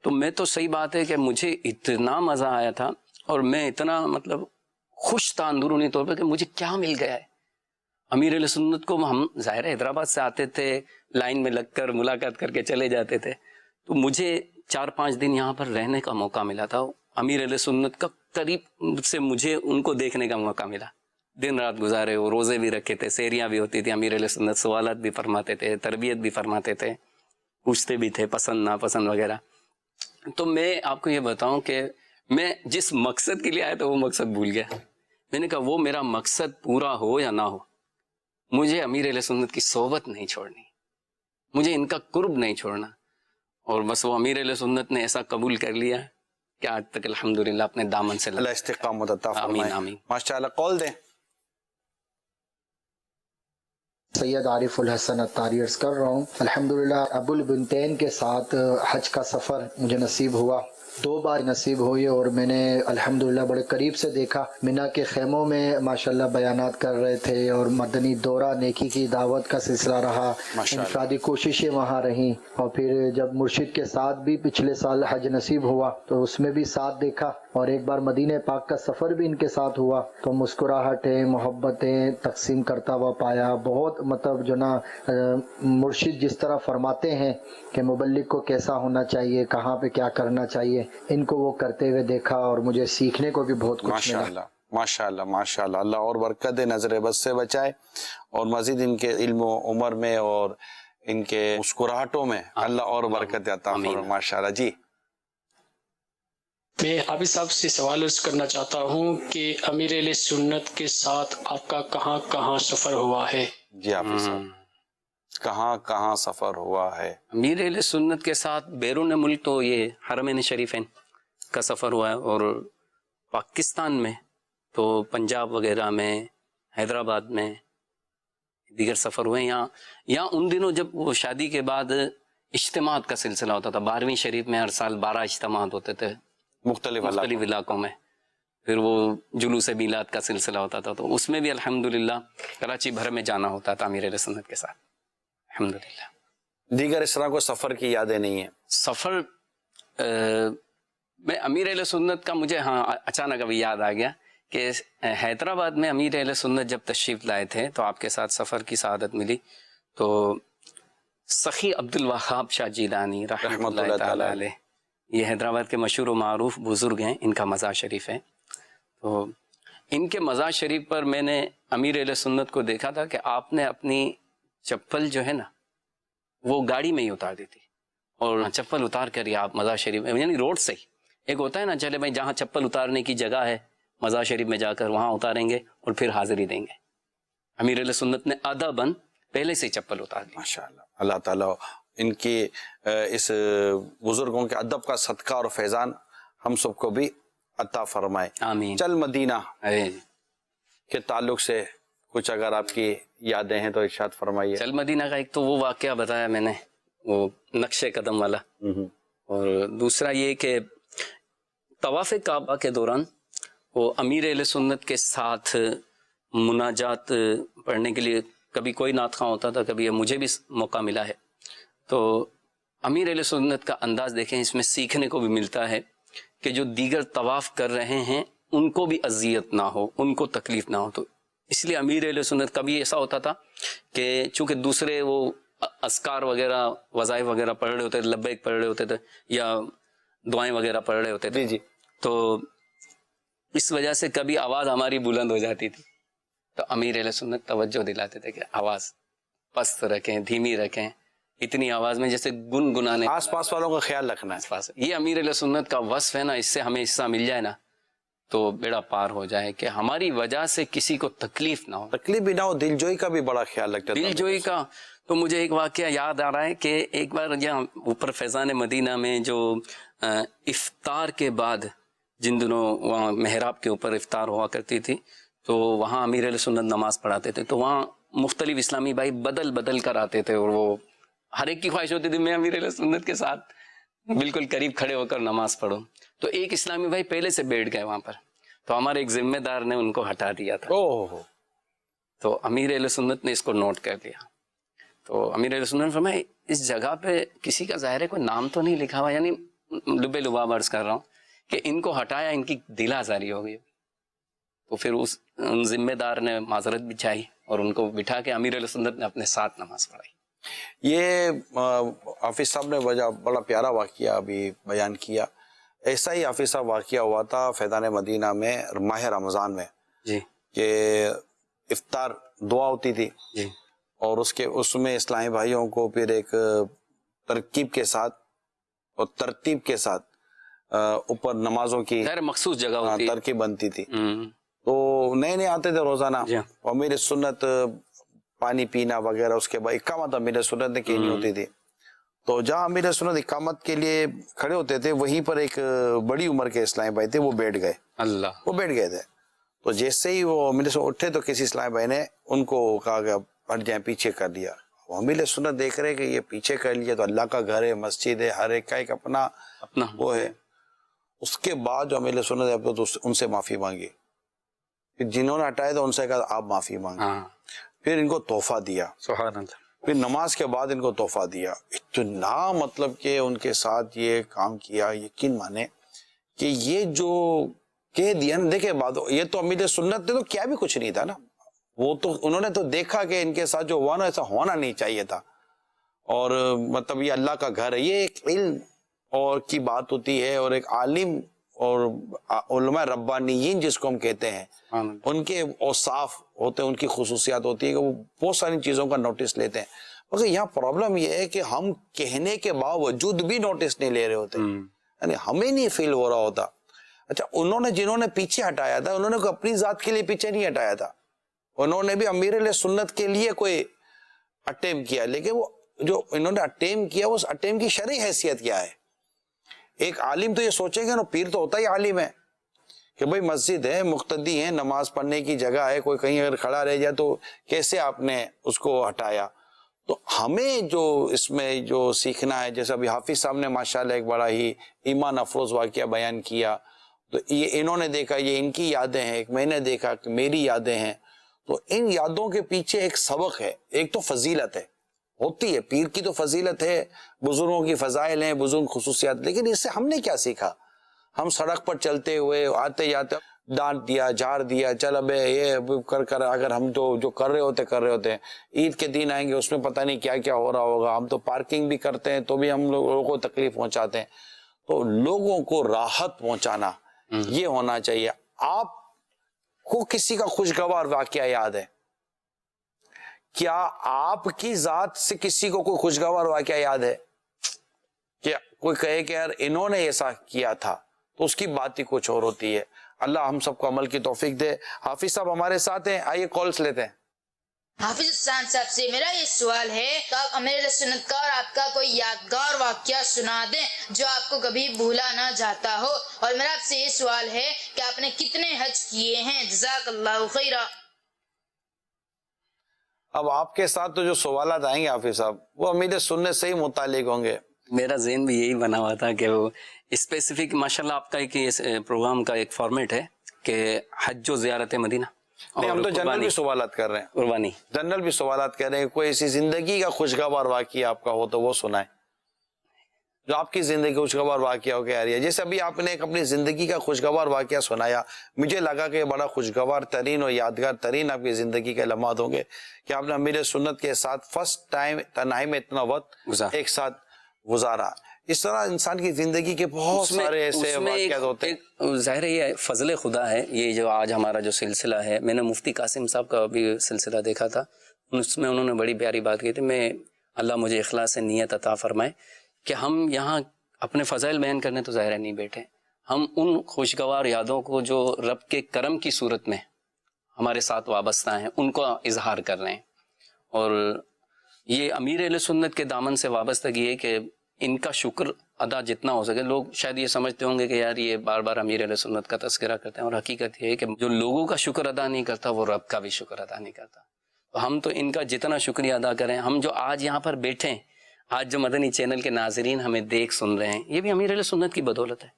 C: تو میں تو صحیح بات ہے کہ مجھے اتنا مزہ آیا تھا اور میں اتنا مطلب خوش تھا اندرونی طور پہ کہ مجھے کیا مل گیا ہے. امیر اہل سنت کو ہم ظاہر حیدرآباد سے آتے تھے، لائن میں لگ کر ملاقات کر کے چلے جاتے تھے، تو مجھے 4-5 دن یہاں پر رہنے کا موقع ملا تھا. امیر اہل سنت کا قریب سے مجھے ان کو دیکھنے کا موقع ملا. دن رات گزارے، وہ روزے بھی رکھے تھے، سحریاں بھی ہوتی تھی، امیر اہل سنت سوالات بھی فرماتے تھے، تربیت بھی فرماتے تھے، پوچھتے بھی تھے پسند ناپسند وغیرہ. تو میں آپ کو یہ بتاؤں کہ میں جس مقصد کے لیے آیا تھا وہ مقصد بھول گیا. میں نے کہا وہ میرا مقصد پورا ہو یا نہ ہو، مجھے امیر اہل سنت کی صحبت نہیں چھوڑنی، مجھے ان کا قرب نہیں چھوڑنا. اور بس وہ امیر اہل سنت نے ایسا قبول کر لیا کہ آج تک الحمدللہ اپنے دامن سے
B: اللہ استقامت عطا فرمائے.
C: آمین آمین.
B: ماشاءاللہ. کال دیں.
F: سید عارف الحسن اتاری عرض کر رہا ہوں. الحمدللہ ابو البنتین کے ساتھ حج کا سفر مجھے نصیب ہوا، 2 بار نصیب ہوئی، اور میں نے الحمدللہ بڑے قریب سے دیکھا. منا کے خیموں میں ماشاءاللہ بیانات کر رہے تھے، اور مدنی دورہ نیکی کی دعوت کا سلسلہ رہا، انفرادی کوششیں وہاں رہیں. اور پھر جب مرشد کے ساتھ بھی پچھلے سال حج نصیب ہوا تو اس میں بھی ساتھ دیکھا، اور ایک بار مدینہ پاک کا سفر بھی ان کے ساتھ ہوا تو مسکراہٹیں محبتیں تقسیم کرتا ہوا پایا. بہت مطلب جو نا مرشد جس طرح فرماتے ہیں کہ مبلغ کو کیسا ہونا چاہیے، کہاں پہ کیا کرنا چاہیے، ان کو وہ کرتے ہوئے دیکھا، اور مجھے سیکھنے کو بھی بہت کچھ ملا.
B: ماشاءاللہ ماشاءاللہ. اللہ اور برکت دے، نظر بد سے بچائے، اور مزید ان کے علم و عمر میں اور ان کے مسکراہٹوں میں اللہ اور برکت عطا فرمائے. ماشاءاللہ. جی
G: میں حافظ صاحب سے سوال عرض کرنا چاہتا ہوں کہ امیر اہل سنت کے ساتھ آپ کا کہاں کہاں سفر ہوا ہے؟
B: جی حافظ صاحب، کہاں کہاں سفر ہوا ہے؟
C: امیر اہل سنت کے ساتھ بیرون ملک تو یہ حرمین شریفین کا سفر ہوا ہے، اور پاکستان میں تو پنجاب وغیرہ میں، حیدرآباد میں دیگر سفر ہوئے. یہاں ان دنوں جب وہ شادی کے بعد اجتماعات کا سلسلہ ہوتا تھا، 12ویں شریف میں ہر سال 12 اجتماعات ہوتے تھے
B: مختلف
C: علاقوں میں. پھر وہ جلوس میلاد کا سلسلہ ہوتا تھا، تو اس میں بھی الحمدللہ کراچی بھر میں جانا ہوتا تھا امیر اہل سنت کے ساتھ الحمدللہ.
B: دیگر اس طرح کو سفر کی یادیں نہیں ہیں؟
C: سفر میں امیر اہل سنت کا مجھے اچانک ابھی یاد آ گیا کہ حیدرآباد میں امیر اہل سنت جب تشریف لائے تھے تو آپ کے ساتھ سفر کی سعادت ملی. تو سخی عبد الوہاب شاہ جیلانی رحمۃ اللہ تعالی علیہ، یہ حیدرآباد کے مشہور و معروف بزرگ ہیں، ان کا مزار شریف ہے. تو ان کے مزار شریف پر میں نے امیر اہل سنت کو دیکھا تھا کہ آپ نے اپنی چپل جو ہے نا وہ گاڑی میں ہی اتار دی تھی، اور چپل اتار کر ہی آپ مزار شریف میں، یعنی روڈ سے ہی، ایک ہوتا ہے نا چلے بھائی جہاں چپل اتارنے کی جگہ ہے مزار شریف میں جا کر وہاں اتاریں گے اور پھر حاضری دیں گے. امیر اہل سنت نے ادباً پہلے سے چپل اتار دی.
B: ماشاءاللہ. اللہ تعالیٰ ان کی اس بزرگوں کے ادب کا صدقہ اور فیضان ہم سب کو بھی عطا فرمائے.
C: آمین.
B: چل مدینہ کے تعلق سے کچھ اگر آپ کی یادیں ہیں تو ارشاد فرمائیے.
C: چل مدینہ کا ایک تو وہ واقعہ بتایا میں نے، وہ نقش قدم والا، اور دوسرا یہ کہ طواف کعبہ کے دوران وہ امیر اہل سنت کے ساتھ مناجات پڑھنے کے لیے کبھی کوئی نعت خواں ہوتا تھا، کبھی مجھے بھی موقع ملا ہے. تو امیر اہل سنت کا انداز دیکھیں، اس میں سیکھنے کو بھی ملتا ہے کہ جو دیگر طواف کر رہے ہیں ان کو بھی اذیت نہ ہو، ان کو تکلیف نہ ہو. تو اس لیے امیر اہل سنت کبھی ایسا ہوتا تھا کہ چونکہ دوسرے وہ اذکار وغیرہ وظائف وغیرہ پڑھ رہے ہوتے تھے، لبیک پڑھ رہے ہوتے تھے یا دعائیں وغیرہ پڑھ رہے ہوتے تھے، تو اس وجہ سے کبھی آواز ہماری بلند ہو جاتی تھی. تو امیر اہل سنت توجہ دلاتے تھے کہ آواز پست رکھیں، دھیمی رکھیں، اتنی آواز میں جیسے گنگنانے،
B: آس پاس والوں کا خیال رکھنا ہے.
C: یہ امیر اہل سنت کا وصف ہے نا، اس سے ہمیں حصہ مل جائے نا تو بیڑا پار ہو جائے، کہ ہماری وجہ سے کسی کو تکلیف نہ ہو.
B: تکلیف بھی نہ ہو، دل جوئی کا بھی بڑا خیال رکھتے ہیں.
C: دل جوئی کا تو مجھے ایک واقعہ یاد آ رہا ہے کہ ایک بار یہاں اوپر فیضان مدینہ میں جو افطار کے بعد جن دنوں وہاں محراب کے اوپر افطار ہوا کرتی تھی تو وہاں امیر اہل سنت نماز پڑھاتے تھے. تو وہاں مختلف اسلامی بھائی بدل بدل کر آتے تھے اور وہ ہر ایک کی خواہش ہوتی تھی میں امیر اہل سنت کے ساتھ بالکل قریب کھڑے ہو کر نماز پڑھوں. تو ایک اسلامی بھائی پہلے سے بیٹھ گئے وہاں پر, تو ہمارے ایک ذمہ دار نے ان کو ہٹا دیا تھا. تو امیر اہل سنت نے اس کو نوٹ کر لیا. تو امیر اہل سنت نے فرمایا اس جگہ پہ کسی کا ظاہر ہے کوئی نام تو نہیں لکھا ہوا, یعنی لبے لباب عرض کر رہا ہوں کہ ان کو ہٹایا, ان کی دل آزاری ہو گئی. تو پھر ان ذمہ دار نے معذرت بچھائی اور ان کو بٹھا کے امیر اہل سنت نے اپنے ساتھ نماز پڑھائی.
B: یہ حافظ صاحب نے بڑا پیارا واقعہ ابھی بیان کیا. ایسا ہی حافظ صاحب واقعہ ہوا تھا فیضان مدینہ میں ماہ رمضان میں
C: جی
B: کہ افطار دعا ہوتی تھی
C: جی,
B: اور اس میں اسلامی بھائیوں کو پھر ایک ترکیب کے ساتھ اور ترتیب کے ساتھ اوپر نمازوں کی
C: غیر مخصوص جگہ ہوتی ہے,
B: ترکیب بنتی تھی. تو نئے آتے تھے روزانہ, امیر سنت پانی پینا وغیرہ, اس کے بعد اقامت امیر سنت نے کہنی ہوتی تھی. تو جہاں امیر سنت اقامت کے لیے کھڑے ہوتے تھے وہیں پر ایک بڑی عمر کے اسلامی بھائی تھے, وہ بیٹھ گئے. وہ بیٹھ گئے تھے. تو جیسے ہی وہ امیر سنت اٹھے تو کسی اسلامی بھائی نے ان کو کہا کہ ہٹ جائیں, پیچھے کر دیا. امیر سنت دیکھ رہے کہ یہ پیچھے کر لیا تو اللہ کا گھر ہے, مسجد ہے, ہر ایک کا ایک اپنا وہ ہے. اس کے بعد جو امیر سنت تو ان سے معافی مانگی, پھر جنہوں نے ہٹایا تو ان سے کہا آپ معافی مانگے. پھر ان کو تحفہ دیا,
C: سبحان اللہ.
B: پھر نماز کے بعد ان کو تحفہ دیا. اتنا مطلب کہ ان کے ساتھ یہ کام کیا, یقین مانے کہ یہ جو کہہ دیا نا, دیکھے بات یہ تو امیر سنت نے تو کیا بھی کچھ نہیں تھا نا, وہ تو انہوں نے تو دیکھا کہ ان کے ساتھ جو ہوا نا ایسا ہونا نہیں چاہیے تھا. اور مطلب یہ اللہ کا گھر ہے, یہ ایک علم اور کی بات ہوتی ہے, اور ایک عالم اور علماء ربانیین جس کو ہم کہتے ہیں, ان کے اوصاف ہوتے ہیں, ان کی خصوصیات ہوتی ہے کہ وہ بہت ساری چیزوں کا نوٹس لیتے ہیں. مگر یہاں پرابلم یہ ہے کہ ہم کہنے کے باوجود بھی نوٹس نہیں لے رہے ہوتے, یعنی ہمیں نہیں فیل ہو رہا ہوتا. اچھا, جنہوں نے پیچھے ہٹایا تھا انہوں نے اپنی ذات کے لیے پیچھے نہیں ہٹایا تھا, انہوں نے بھی امیر علیہ سنت کے لیے کوئی اٹیمپ کیا, لیکن وہ جو انہوں نے اٹیمپ کیا اس اٹیمپ کی شرعی حیثیت کیا ہے. ایک عالم تو یہ سوچے گا نا, پیر تو ہوتا ہی عالم ہے کہ بھئی مسجد ہے, مقتدی ہے, نماز پڑھنے کی جگہ ہے, کوئی کہیں اگر کھڑا رہ جائے تو کیسے آپ نے اس کو ہٹایا. تو ہمیں جو اس میں جو سیکھنا ہے, جیسے ابھی حافظ صاحب نے ماشاءاللہ ایک بڑا ہی ایمان افروز واقعہ بیان کیا, تو یہ انہوں نے دیکھا یہ ان کی یادیں ہیں, ایک میں نے دیکھا کہ میری یادیں ہیں. تو ان یادوں کے پیچھے ایک سبق ہے, ایک تو فضیلت ہے, ہوتی ہے پیر کی تو فضیلت ہے, بزرگوں کی فضائل ہیں, بزرگ خصوصیات, لیکن اس سے ہم نے کیا سیکھا؟ ہم سڑک پر چلتے ہوئے آتے جاتے ڈانٹ دیا, جھاڑ دیا, چل ابے یہ کر اگر ہم جو کر رہے ہوتے ہیں, عید کے دن آئیں گے اس میں پتہ نہیں کیا کیا ہو رہا ہوگا. ہم تو پارکنگ بھی کرتے ہیں تو بھی ہم لوگوں کو تکلیف پہنچاتے ہیں. تو لوگوں کو راحت پہنچانا یہ ہونا چاہیے. آپ کو کسی کا خوشگوار واقعہ یاد ہے کیا؟ آپ کی ذات سے کسی کو کوئی خوشگوار واقعہ یاد ہے کہ کوئی کہے کہ یار انہوں نے ایسا کیا تھا, تو اس کی بات ہی کچھ اور ہوتی ہے. اللہ ہم سب کو عمل کی توفیق دے. حافظ صاحب ہمارے ساتھ ہیں, آئیے کالز لیتے ہیں.
H: حافظ حسان صاحب سے میرا یہ سوال ہے کہ آپ امیر سنت کا اور آپ کا کوئی یادگار واقعہ سنا دیں جو آپ کو کبھی بھولا نہ جاتا ہو. اور میرا آپ سے یہ سوال ہے کہ آپ نے کتنے حج کیے ہیں؟ جزاک اللہ خیرہ.
B: اب آپ کے ساتھ تو جو سوالات آئیں گے حافظ صاحب وہ امیر سنت سے ہی متعلق ہوں گے.
C: میرا ذہن بھی یہی بنا ہوا تھا کہ وہ اسپیسیفک ماشاءاللہ آپ کا ایک پروگرام کا ایک فارمیٹ ہے کہ حج و زیارت مدینہ.
B: نہیں, ہم تو جنرل بھی سوالات کر رہے ہیں,
C: قربانی
B: جنرل بھی سوالات کر رہے ہیں. کوئی ایسی زندگی کا خوشگوار واقعہ آپ کا ہو تو وہ سنائیں, جو آپ کی زندگی کا خوشگوار واقعہ ہو کے آ رہی ہے. جیسے ابھی آپ نے ایک اپنی زندگی کا خوشگوار واقعہ سنایا, مجھے لگا کہ بڑا خوشگوار ترین اور یادگار ترین آپ کی زندگی کے لمحات ہوں گے کہ آپ نے امیر سنت کے ساتھ فرسٹ ٹائم تنہائی میں اتنا وقت ایک ساتھ گزارا. اس طرح انسان کی زندگی کے بہت سارے ایسے واقعات ہوتے ہیں.
C: ظاہر یہ فضل خدا ہے. یہ جو آج ہمارا جو سلسلہ ہے, میں نے مفتی قاسم صاحب کا بھی سلسلہ دیکھا تھا, اس میں انہوں نے بڑی پیاری بات کی تھی. میں اللہ مجھے اخلاص سے نیت عطا فرمائے کہ ہم یہاں اپنے فضائل بیان کرنے تو ظاہر نہیں بیٹھے, ہم ان خوشگوار یادوں کو جو رب کے کرم کی صورت میں ہمارے ساتھ وابستہ ہیں ان کو اظہار کر رہے ہیں. اور یہ امیر اہل سنت کے دامن سے وابستگی ہے کہ ان کا شکر ادا جتنا ہو سکے. لوگ شاید یہ سمجھتے ہوں گے کہ یار یہ بار بار امیر اہل سنت کا تذکرہ کرتے ہیں، اور حقیقت یہ ہے کہ جو لوگوں کا شکر ادا نہیں کرتا وہ رب کا بھی شکر ادا نہیں کرتا. تو ہم تو ان کا جتنا شکریہ ادا کریں. ہم جو آج یہاں پر بیٹھے ہیں، آج جو مدنی چینل کے ناظرین ہمیں دیکھ سن رہے ہیں، یہ بھی امیر اہل سنت کی بدولت ہے.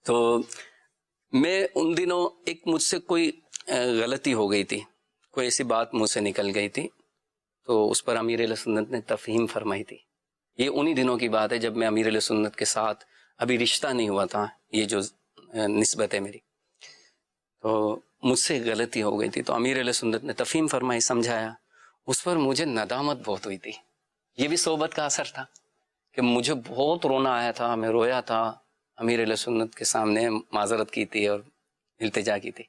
C: تو میں ان دنوں ایک مجھ سے کوئی غلطی ہو گئی تھی، کوئی ایسی بات مجھ سے نکل گئی تھی، تو اس پر امیر اہل سنت نے تفہیم فرمائی تھی. یہ انہی دنوں کی بات ہے جب میں امیر اہل سنت کے ساتھ ابھی رشتہ نہیں ہوا تھا، یہ جو نسبت ہے میری. تو مجھ سے غلطی ہو گئی تھی، تو امیر اہل سنت نے تفہیم فرمائی، سمجھایا. اس پر مجھے ندامت بہت ہوئی تھی. یہ بھی صحبت کا اثر تھا کہ مجھے بہت رونا آیا تھا، میں رویا تھا، امیر اہل سنت کے سامنے معذرت کی تھی اور التجا کی تھی.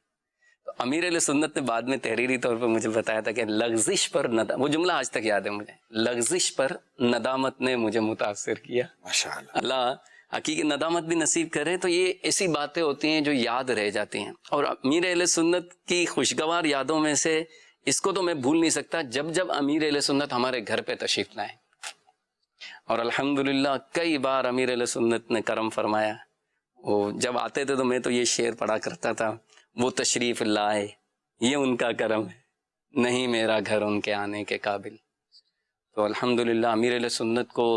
C: تو امیر اہل سنت نے بعد میں تحریری طور پر مجھے بتایا تھا کہ لغزش پر وہ جملہ آج تک یاد ہے مجھے، لغزش پر ندامت نے مجھے متاثر کیا.
B: ماشاءاللہ.
C: اللہ حقیقی ندامت بھی نصیب کرے. تو یہ ایسی باتیں ہوتی ہیں جو یاد رہ جاتی ہیں. اور امیر اہل سنت کی خوشگوار یادوں میں سے اس کو تو میں بھول نہیں سکتا جب امیر اہل سنت ہمارے گھر پہ تشریف لائے. اور الحمدللہ کئی بار امیر اہل سنت نے کرم فرمایا. وہ جب آتے تھے تو میں تو یہ شعر پڑھا کرتا تھا، وہ تشریف لائے یہ ان کا کرم ہے، نہیں میرا گھر ان کے آنے کے قابل. تو الحمدللہ امیر اہل سنت کو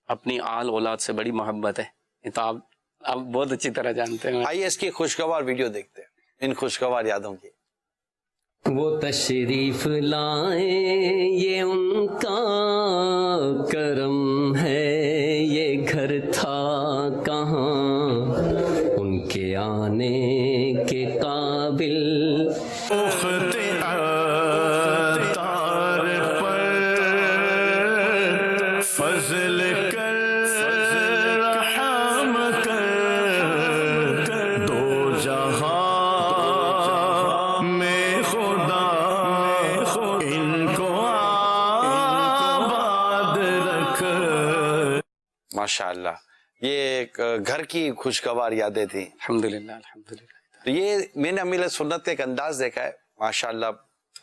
C: اپنی آل اولاد سے بڑی محبت ہے. یہ تو آپ بہت اچھی طرح جانتے ہیں.
B: آئیے اس کی خوشگوار ویڈیو دیکھتے ہیں، ان خوشگوار یادوں کی.
C: وہ تشریف لائیں یہ ان کا کرم ہے، یہ گھر تھا کہاں ان کے آنے کے قابل.
A: فضل کر رحم کر دو جہاں میں خدا ان کو آباد رکھ.
B: ماشاءاللہ. یہ ایک گھر کی خوشگوار یادیں تھیں.
C: الحمدللہ الحمدللہ.
B: تو یہ میں نے امیر سنت کا ایک انداز دیکھا ہے ماشاءاللہ.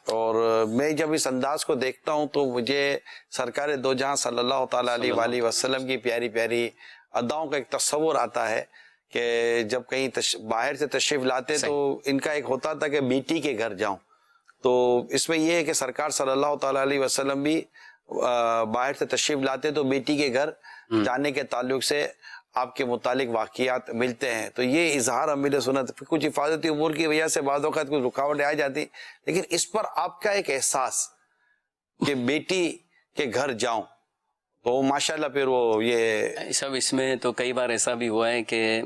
B: اور میں جب اس انداز کو دیکھتا ہوں تو مجھے سرکار دو جہاں صلی اللہ تعالیٰ علیہ وآلہ وسلم کی پیاری پیاری اداؤں کا ایک تصور آتا ہے کہ جب کہیں باہر سے تشریف لاتے تو ان کا ایک ہوتا تھا کہ بیٹی کے گھر جاؤں. تو اس میں یہ ہے کہ سرکار صلی اللہ تعالیٰ علیہ وسلم بھی باہر سے تشریف لاتے تو بیٹی کے گھر جانے کے تعلق سے آپ کے متعلق واقعات ملتے ہیں. تو یہ اظہار امیر سنت کچھ حفاظتی امور کی وجہ سے بعض اوقات کچھ رکاوٹیں آ جاتی، لیکن اس پر آپ کا ایک احساس کہ بیٹی کے گھر جاؤں تو ماشاءاللہ پھر وہ یہ
C: سب اس میں تو کئی بار ایسا بھی ہوا ہے کہ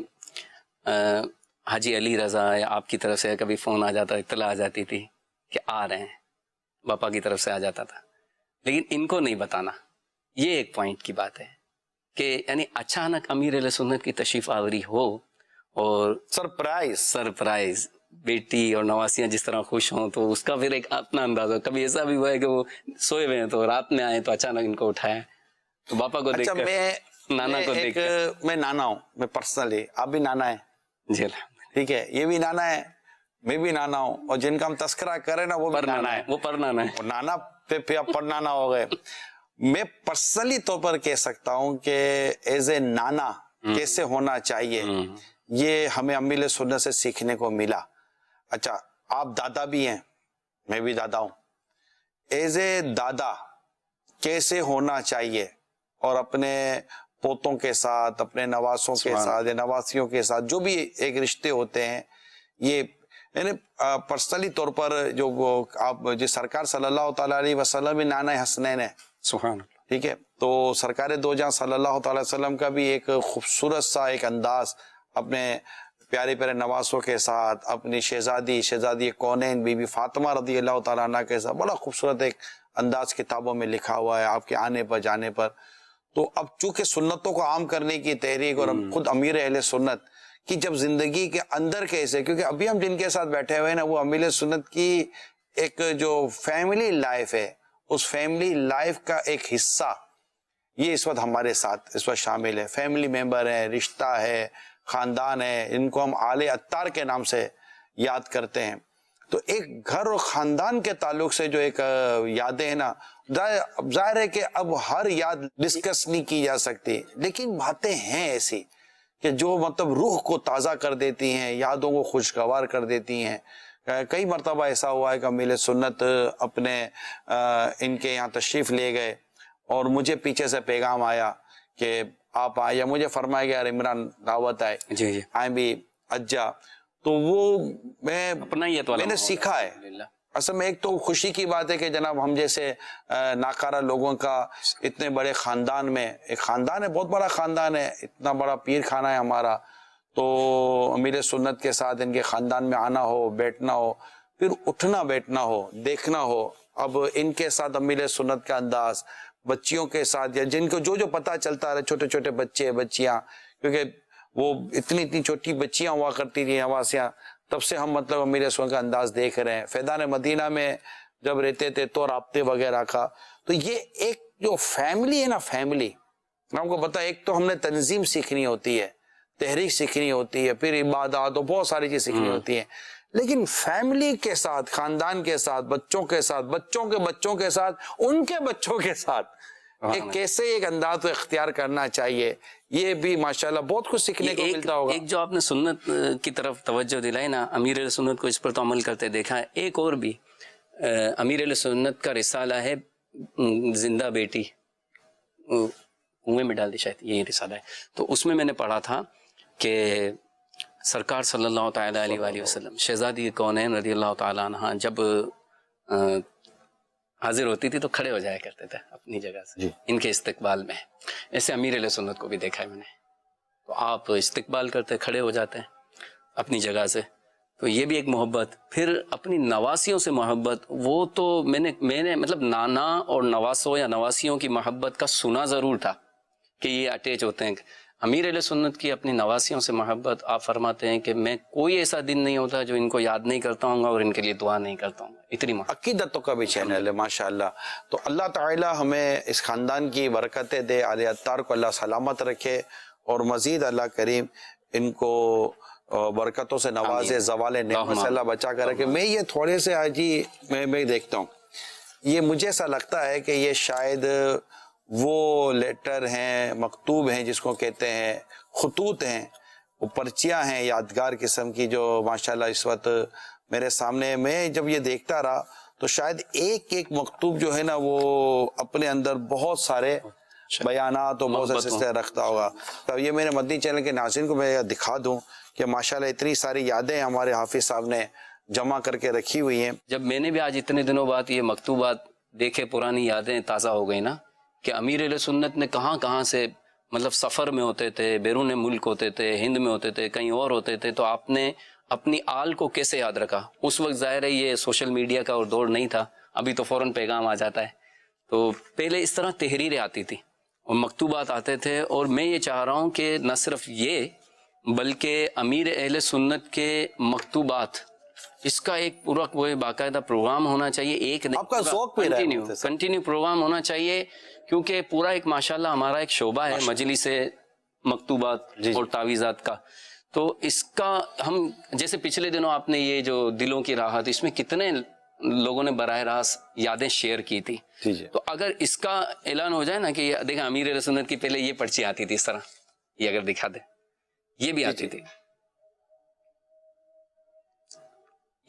C: حاجی علی رضا یا آپ کی طرف سے کبھی فون آ جاتا، اطلاع آ جاتی تھی کہ آ رہے ہیں، باپا کی طرف سے آ جاتا تھا. لیکن ان کو نہیں بتانا، یہ ایک پوائنٹ کی بات ہے کہ یعنی اچانک امیر اہل سنت کی تشریف آوری ہو اور سرپرائز بیٹی اور نواسیاں جس طرح خوش ہوں تو اس کا پھر ایک اپنا انداز ہو. کبھی ایسا بھی ہوا ہے کہ وہ سوئے ہوئے ہیں تو رات میں آئے تو اچانک ان کو اٹھایا تو باپا کو دیکھ کر، نانا کو دیکھ کر.
B: میں نانا ہوں، میں پرسنلی، آپ بھی نانا ہے
C: جی
B: ٹھیک ہے، یہ بھی نانا ہے، میں بھی نانا ہوں، اور جن کا ہم تذکرہ کریں نا وہ بھی نانا ہے،
C: وہ پر نانا ہے،
B: نانا پہ پر نانا ہو گئے. میں پرسنلی طور پر کہہ سکتا ہوں کہ ایز اے نانا کیسے ہونا چاہیے یہ ہمیں امیر سنت سے سیکھنے کو ملا. اچھا آپ دادا بھی ہیں، میں بھی دادا ہوں. ایز اے دادا کیسے ہونا چاہیے اور اپنے پوتوں کے ساتھ، اپنے نواسوں کے ساتھ، نواسیوں کے ساتھ جو بھی ایک رشتے ہوتے ہیں، یہ یعنی پرسنلی طور پر جو آپ جو سرکار صلی اللہ تعالیٰ علیہ وسلم نانا حسنین ہے،
C: سبحان اللہ،
B: ٹھیک ہے. تو سرکار دو جہاں صلی اللہ تعالی وسلم کا بھی ایک خوبصورت سا ایک انداز اپنے پیارے پیارے نواسوں کے ساتھ، اپنی شہزادی کونین بی بی فاطمہ رضی اللہ تعالیٰ عنہ کے ساتھ بڑا خوبصورت ایک انداز کتابوں میں لکھا ہوا ہے آپ کے آنے پر جانے پر. تو اب چونکہ سنتوں کو عام کرنے کی تحریک اور خود امیر اہل سنت کی جب زندگی کے اندر کیسے، کیونکہ ابھی ہم جن کے ساتھ بیٹھے ہوئے ہیں نا وہ امیر سنت کی ایک جو فیملی لائف ہے، اس فیملی لائف کا ایک حصہ یہ اس وقت ہمارے ساتھ اس وقت شامل ہے. فیملی ممبر ہے، رشتہ ہے، خاندان ہے، ان کو ہم آل عطار کے نام سے یاد کرتے ہیں. تو ایک گھر اور خاندان کے تعلق سے جو ایک یادیں ہیں نا ظاہر ہے کہ اب ہر یاد ڈسکس نہیں کی جا سکتی، لیکن باتیں ہیں ایسی کہ جو مطلب روح کو تازہ کر دیتی ہیں، یادوں کو خوشگوار کر دیتی ہیں. کئی مرتبہ ایسا ہوا ہے کہ امیل سنت اپنے ان کے یہاں تشریف لے گئے اور مجھے پیچھے سے پیغام آیا کہ آپ آئے، یا مجھے فرمایا گیا عمران دعوت آئے،
C: جی
B: آئیں بھی اجا. تو وہ میں نے سیکھا ہے. اصل میں ایک تو خوشی کی بات ہے کہ جناب ہم جیسے ناکارہ لوگوں کا اتنے بڑے خاندان میں، ایک خاندان ہے، بہت بڑا خاندان ہے، اتنا بڑا پیر خانہ ہے ہمارا، تو امیر سنت کے ساتھ ان کے خاندان میں آنا ہو، بیٹھنا ہو، پھر اٹھنا بیٹھنا ہو، دیکھنا ہو. اب ان کے ساتھ امیر سنت کا انداز، بچیوں کے ساتھ، یا جن کو جو پتہ چلتا رہے، چھوٹے چھوٹے بچے بچیاں، کیونکہ وہ اتنی چھوٹی بچیاں ہوا کرتی تھیں نواسیاں، تب سے ہم مطلب امیر سنت کا انداز دیکھ رہے ہیں. فیضان مدینہ میں جب رہتے تھے تو رابطے وغیرہ کا، تو یہ ایک جو فیملی ہے نا، فیملی میں آپ کو پتا، ایک تو ہم نے تنظیم سیکھنی ہوتی ہے، تحریک سیکھنی ہوتی ہے، پھر عبادات اور بہت ساری چیز سیکھنی ہوتی ہیں، لیکن فیملی کے ساتھ، خاندان کے ساتھ، بچوں کے ساتھ، بچوں کے بچوں کے ساتھ، ان کے بچوں کے ساتھ ایک کیسے ایک انداز کو اختیار کرنا چاہیے، یہ بھی ماشاءاللہ بہت کچھ سیکھنے کو ملتا ہوگا.
C: ایک جو آپ نے سنت کی طرف توجہ دلائی نا، امیر علیہ سنت کو اس پر تو عمل کرتے دیکھا ہے. ایک اور بھی امیر علیہ سنت کا رسالہ ہے زندہ بیٹی، کنویں میں ڈال دی، شاید یہی رسالہ ہے. تو اس میں نے پڑھا تھا کہ سرکار صلی اللہ تعالیٰ علیہ وآلہ وسلم، شہزادی کونین رضی اللہ تعالیٰ عنہ جب حاضر ہوتی تھی تو کھڑے ہو جایا کرتے تھے اپنی جگہ سے ان کے استقبال میں. ایسے امیر علیہ سنت کو بھی دیکھا ہے میں نے، تو آپ استقبال کرتے، کھڑے ہو جاتے ہیں اپنی جگہ سے. تو یہ بھی ایک محبت. پھر اپنی نواسیوں سے محبت، وہ تو میں نے مطلب نانا اور نواسوں یا نواسیوں کی محبت کا سنا ضرور تھا کہ یہ اٹیچ ہوتے ہیں. امیر علیہ سنت کی اپنی نواسیوں سے محبت، آپ فرماتے ہیں کہ میں کوئی ایسا دن نہیں ہوتا جو ان کو یاد نہیں کرتا ہوں گا اور ان کے لیے دعا نہیں کرتا ہوں گا. اتنی
B: عقیدتوں کا بھی چینل ہے ماشاءاللہ. تو اللہ تعالی ہمیں اس خاندان کی برکتیں دے، آل عطار کو اللہ سلامت رکھے، اور مزید اللہ کریم ان کو برکتوں سے نوازے، زوال نعمت سے اللہ بچا کر رکھے. میں یہ تھوڑے سے آج ہی میں دیکھتا ہوں، یہ مجھے ایسا لگتا ہے کہ یہ شاید وہ لیٹر ہیں، مکتوب ہیں، جس کو کہتے ہیں خطوط ہیں، وہ پرچیاں ہیں یادگار قسم کی، جو ماشاءاللہ اس وقت میرے سامنے. میں جب یہ دیکھتا رہا تو شاید ایک ایک مکتوب جو ہے نا وہ اپنے اندر بہت سارے بیانات اور بہت سے سلسلے رکھتا ہوگا. تو یہ میرے مدنی چینل کے ناظرین کو میں دکھا دوں کہ ماشاءاللہ اتنی ساری یادیں ہمارے حافظ صاحب نے جمع کر کے رکھی ہوئی ہیں.
C: جب میں نے بھی آج اتنے دنوں بعد یہ مکتوبات دیکھے، پرانی یادیں تازہ ہو گئی نا، کہ امیر علیہ سنت نے کہاں سے مطلب سفر میں ہوتے تھے، بیرون ملک ہوتے تھے، ہند میں ہوتے تھے، کہیں اور ہوتے تھے، تو آپ نے اپنی آل کو کیسے یاد رکھا؟ اس وقت ظاہر ہے یہ سوشل میڈیا کا اور دور نہیں تھا، ابھی تو فوراً پیغام آ جاتا ہے. تو پہلے اس طرح تحریریں آتی تھی اور مکتوبات آتے تھے. اور میں یہ چاہ رہا ہوں کہ نہ صرف یہ بلکہ امیر اہل سنت کے مکتوبات، اس کا ایک پورا کوئی باقاعدہ پروگرام ہونا چاہیے. ایک
B: آپ کا ذوق پہ
C: کنٹینیو پروگرام ہونا چاہیے، کیونکہ پورا ایک ماشاءاللہ ہمارا ایک شعبہ ہے مجلس مکتوبات اور تعویذات کا. تو اس کا ہم جیسے پچھلے دنوں آپ نے یہ جو دلوں کی راحت، اس میں کتنے لوگوں نے براہ راست یادیں شیئر کی تھی. تو اگر اس کا اعلان ہو جائے نا کہ دیکھیں امیر علیہ سنت کی پہلے یہ پرچی آتی تھی اس طرح، یہ اگر دکھا دیں، یہ بھی آتی تھی،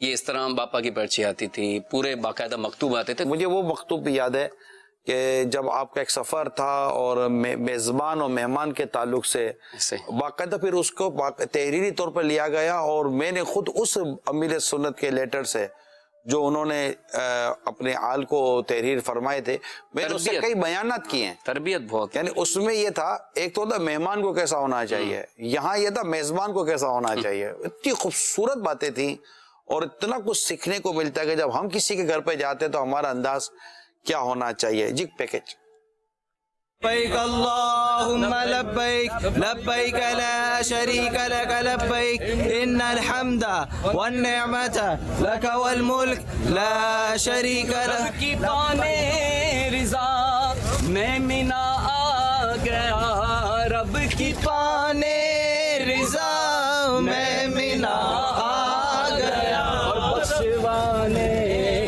C: یہ اس طرح باپا کی پرچی آتی تھی، پورے باقاعدہ مکتوب آتے تھے.
B: مجھے وہ مکتوب بھی یاد ہے کہ جب آپ کا ایک سفر تھا اور میزبان اور مہمان کے تعلق سے باقاعدہ پھر اس کو تحریری طور پر لیا گیا، اور میں نے خود اس امیر سنت کے لیٹر سے جو انہوں نے اپنے آل کو تحریر فرمائے تھے، میں نے اس سے کئی بیانات کیے ہیں.
C: تربیت بہت،
B: یعنی اس میں یہ تھا، ایک تو تھا مہمان کو کیسا ہونا چاہیے، یہاں یہ تھا میزبان کو کیسا ہونا چاہیے. اتنی خوبصورت باتیں تھیں اور اتنا کچھ سیکھنے کو ملتا ہے کہ جب ہم کسی کے گھر پہ جاتے ہیں تو ہمارا انداز کیا ہونا چاہیے. جی پیکج.
I: لبيك اللهم لبيك لبيك لا شريك لك لبيك إن الحمد والنعمة لك والملك لا شريك لك.
J: کی پانے رضا میں منا آ گیا، رب کی
I: پانے رضا میں منا آ گیا،
J: اور بخشوانے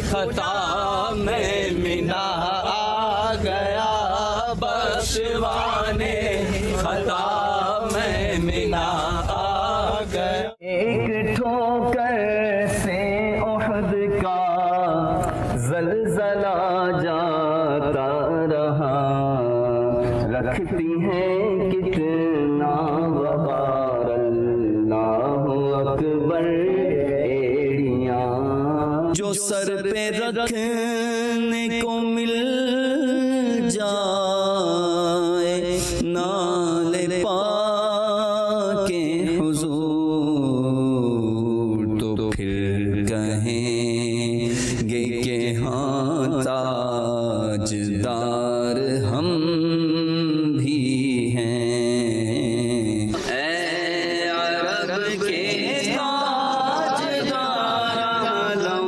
J: خطا میں
I: منا آ گیا.
J: ایک ٹھوکر سے احد کا زلزلہ جاتا رہا, رکھتی ہیں کتنا وقار اللہ اکبر ایڑیاں,
I: جو سر پہ رکھنے کو مل جائے نالے پاک حضور, تو پھر کہیں گے کہ ہاں تاجدار ہم بھی ہیں. اے عرب کے تاجدار عالم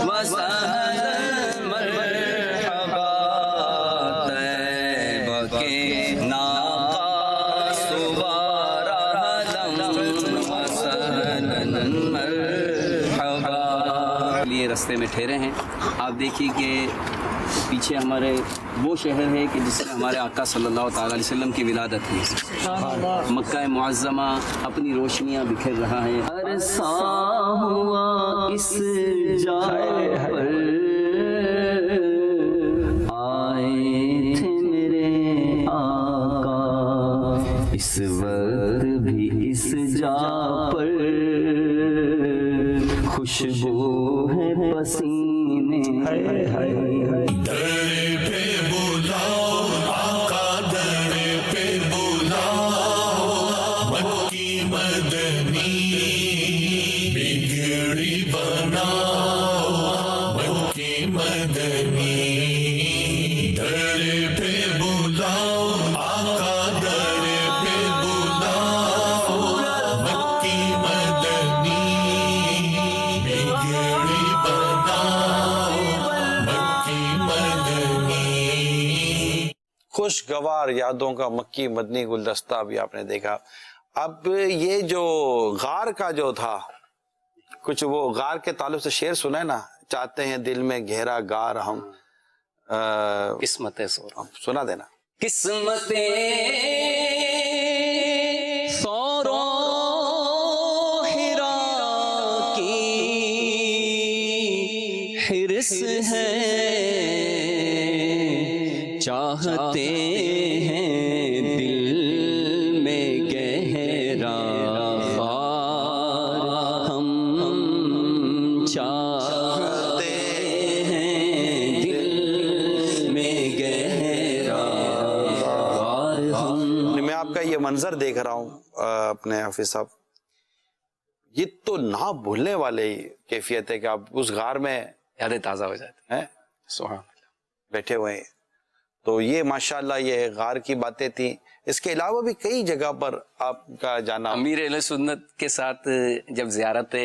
I: وسہلا مرحبا, طیبہ کے ناقہ سوار عالم وسہلا مرحبا.
C: لیے رستے میں ٹھہرے ہیں. آپ دیکھیے کہ پیچھے ہمارے وہ شہر ہے کہ جس میں ہمارے آقا صلی اللہ تعالیٰ علیہ وسلم کی ولادت ہوئی. مکہ معظمہ اپنی روشنیاں بکھیر رہا ہے.
J: عرصہ ہوا اس جائے پر آئے تھے میرے آقا, اس وقت بھی اس جا پر خوشبو ہے پسینے.
B: خوشگوار یادوں کا مکی مدنی گلدستہ بھی آپ نے دیکھا. اب یہ جو غار کا جو تھا, کچھ وہ غار کے تعلق سے شعر سنا ہے نا, چاہتے ہیں دل میں گہرا غار ہم,
C: قسمتیں سورا
B: سنا دینا.
J: قسمتیں سورو ہرا کی حرص ہے, چاہتے ہیں دل میں گہرا غار ہم, چاہتے ہیں دل میں گہرا غار ہم.
B: میں آپ کا یہ منظر دیکھ رہا ہوں اپنے حافظ صاحب, یہ تو نہ بھولنے والے کیفیت ہے کہ آپ اس غار میں
C: یادیں تازہ ہو جاتی
B: ہیں,
C: سبحان اللہ,
B: بیٹھے ہوئے ہیں. تو یہ ماشاءاللہ یہ غار کی باتیں تھیں. اس کے علاوہ بھی کئی جگہ پر آپ کا جانا.
C: امیر اہل سنت کے ساتھ جب زیارت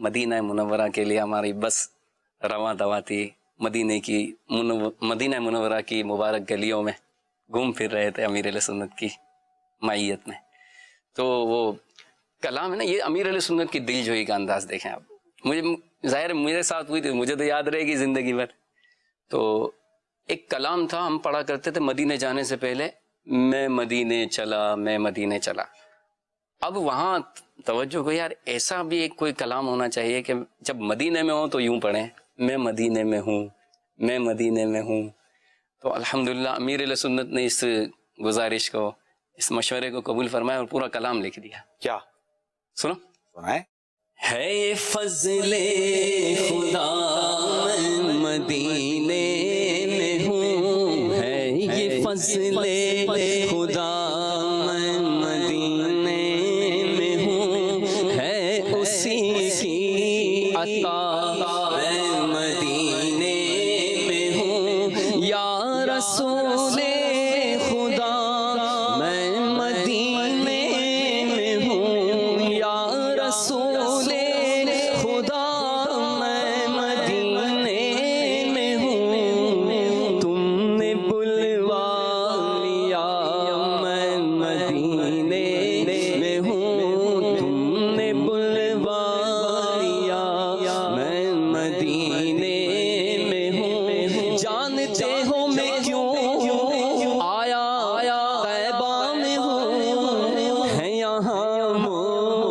C: مدینہ منورہ کے لیے ہماری بس رواں دواں تھی, مدینہ منورہ کی مبارک گلیوں میں گھوم پھر رہے تھے امیر اہل سنت کی معیت میں, تو وہ کلام ہے نا, یہ امیر اہل سنت کی دل جوئی کا انداز دیکھیں آپ. مجھے ظاہر میرے ساتھ ہوئی تھی, مجھے تو یاد رہے گی زندگی بھر. تو ایک کلام تھا, ہم پڑھا کرتے تھے مدینے جانے سے پہلے, میں مدینے چلا, میں مدینے چلا. اب وہاں توجہ کو یار ایسا بھی ایک کوئی کلام ہونا چاہیے کہ جب مدینے میں ہو تو یوں پڑھیں, میں مدینے میں ہوں, میں مدینے میں ہوں. تو الحمدللہ امیر اہل سنت نے اس گزارش کو, اس مشورے کو قبول فرمایا اور پورا کلام لکھ دیا.
B: کیا
C: سنو,
B: سنائیں.
J: ہے یہ فضل خدا میں مدینے میں ہوں, ہے یہ فضل خدا میں مدینے میں ہوں, ہے اسی کی عطا میں مدینے میں ہوں. یا رسول خدا میں مدینے میں ہوں, یا رسول خدا میں مدینے میں ہوں. تم نے بلوا لیا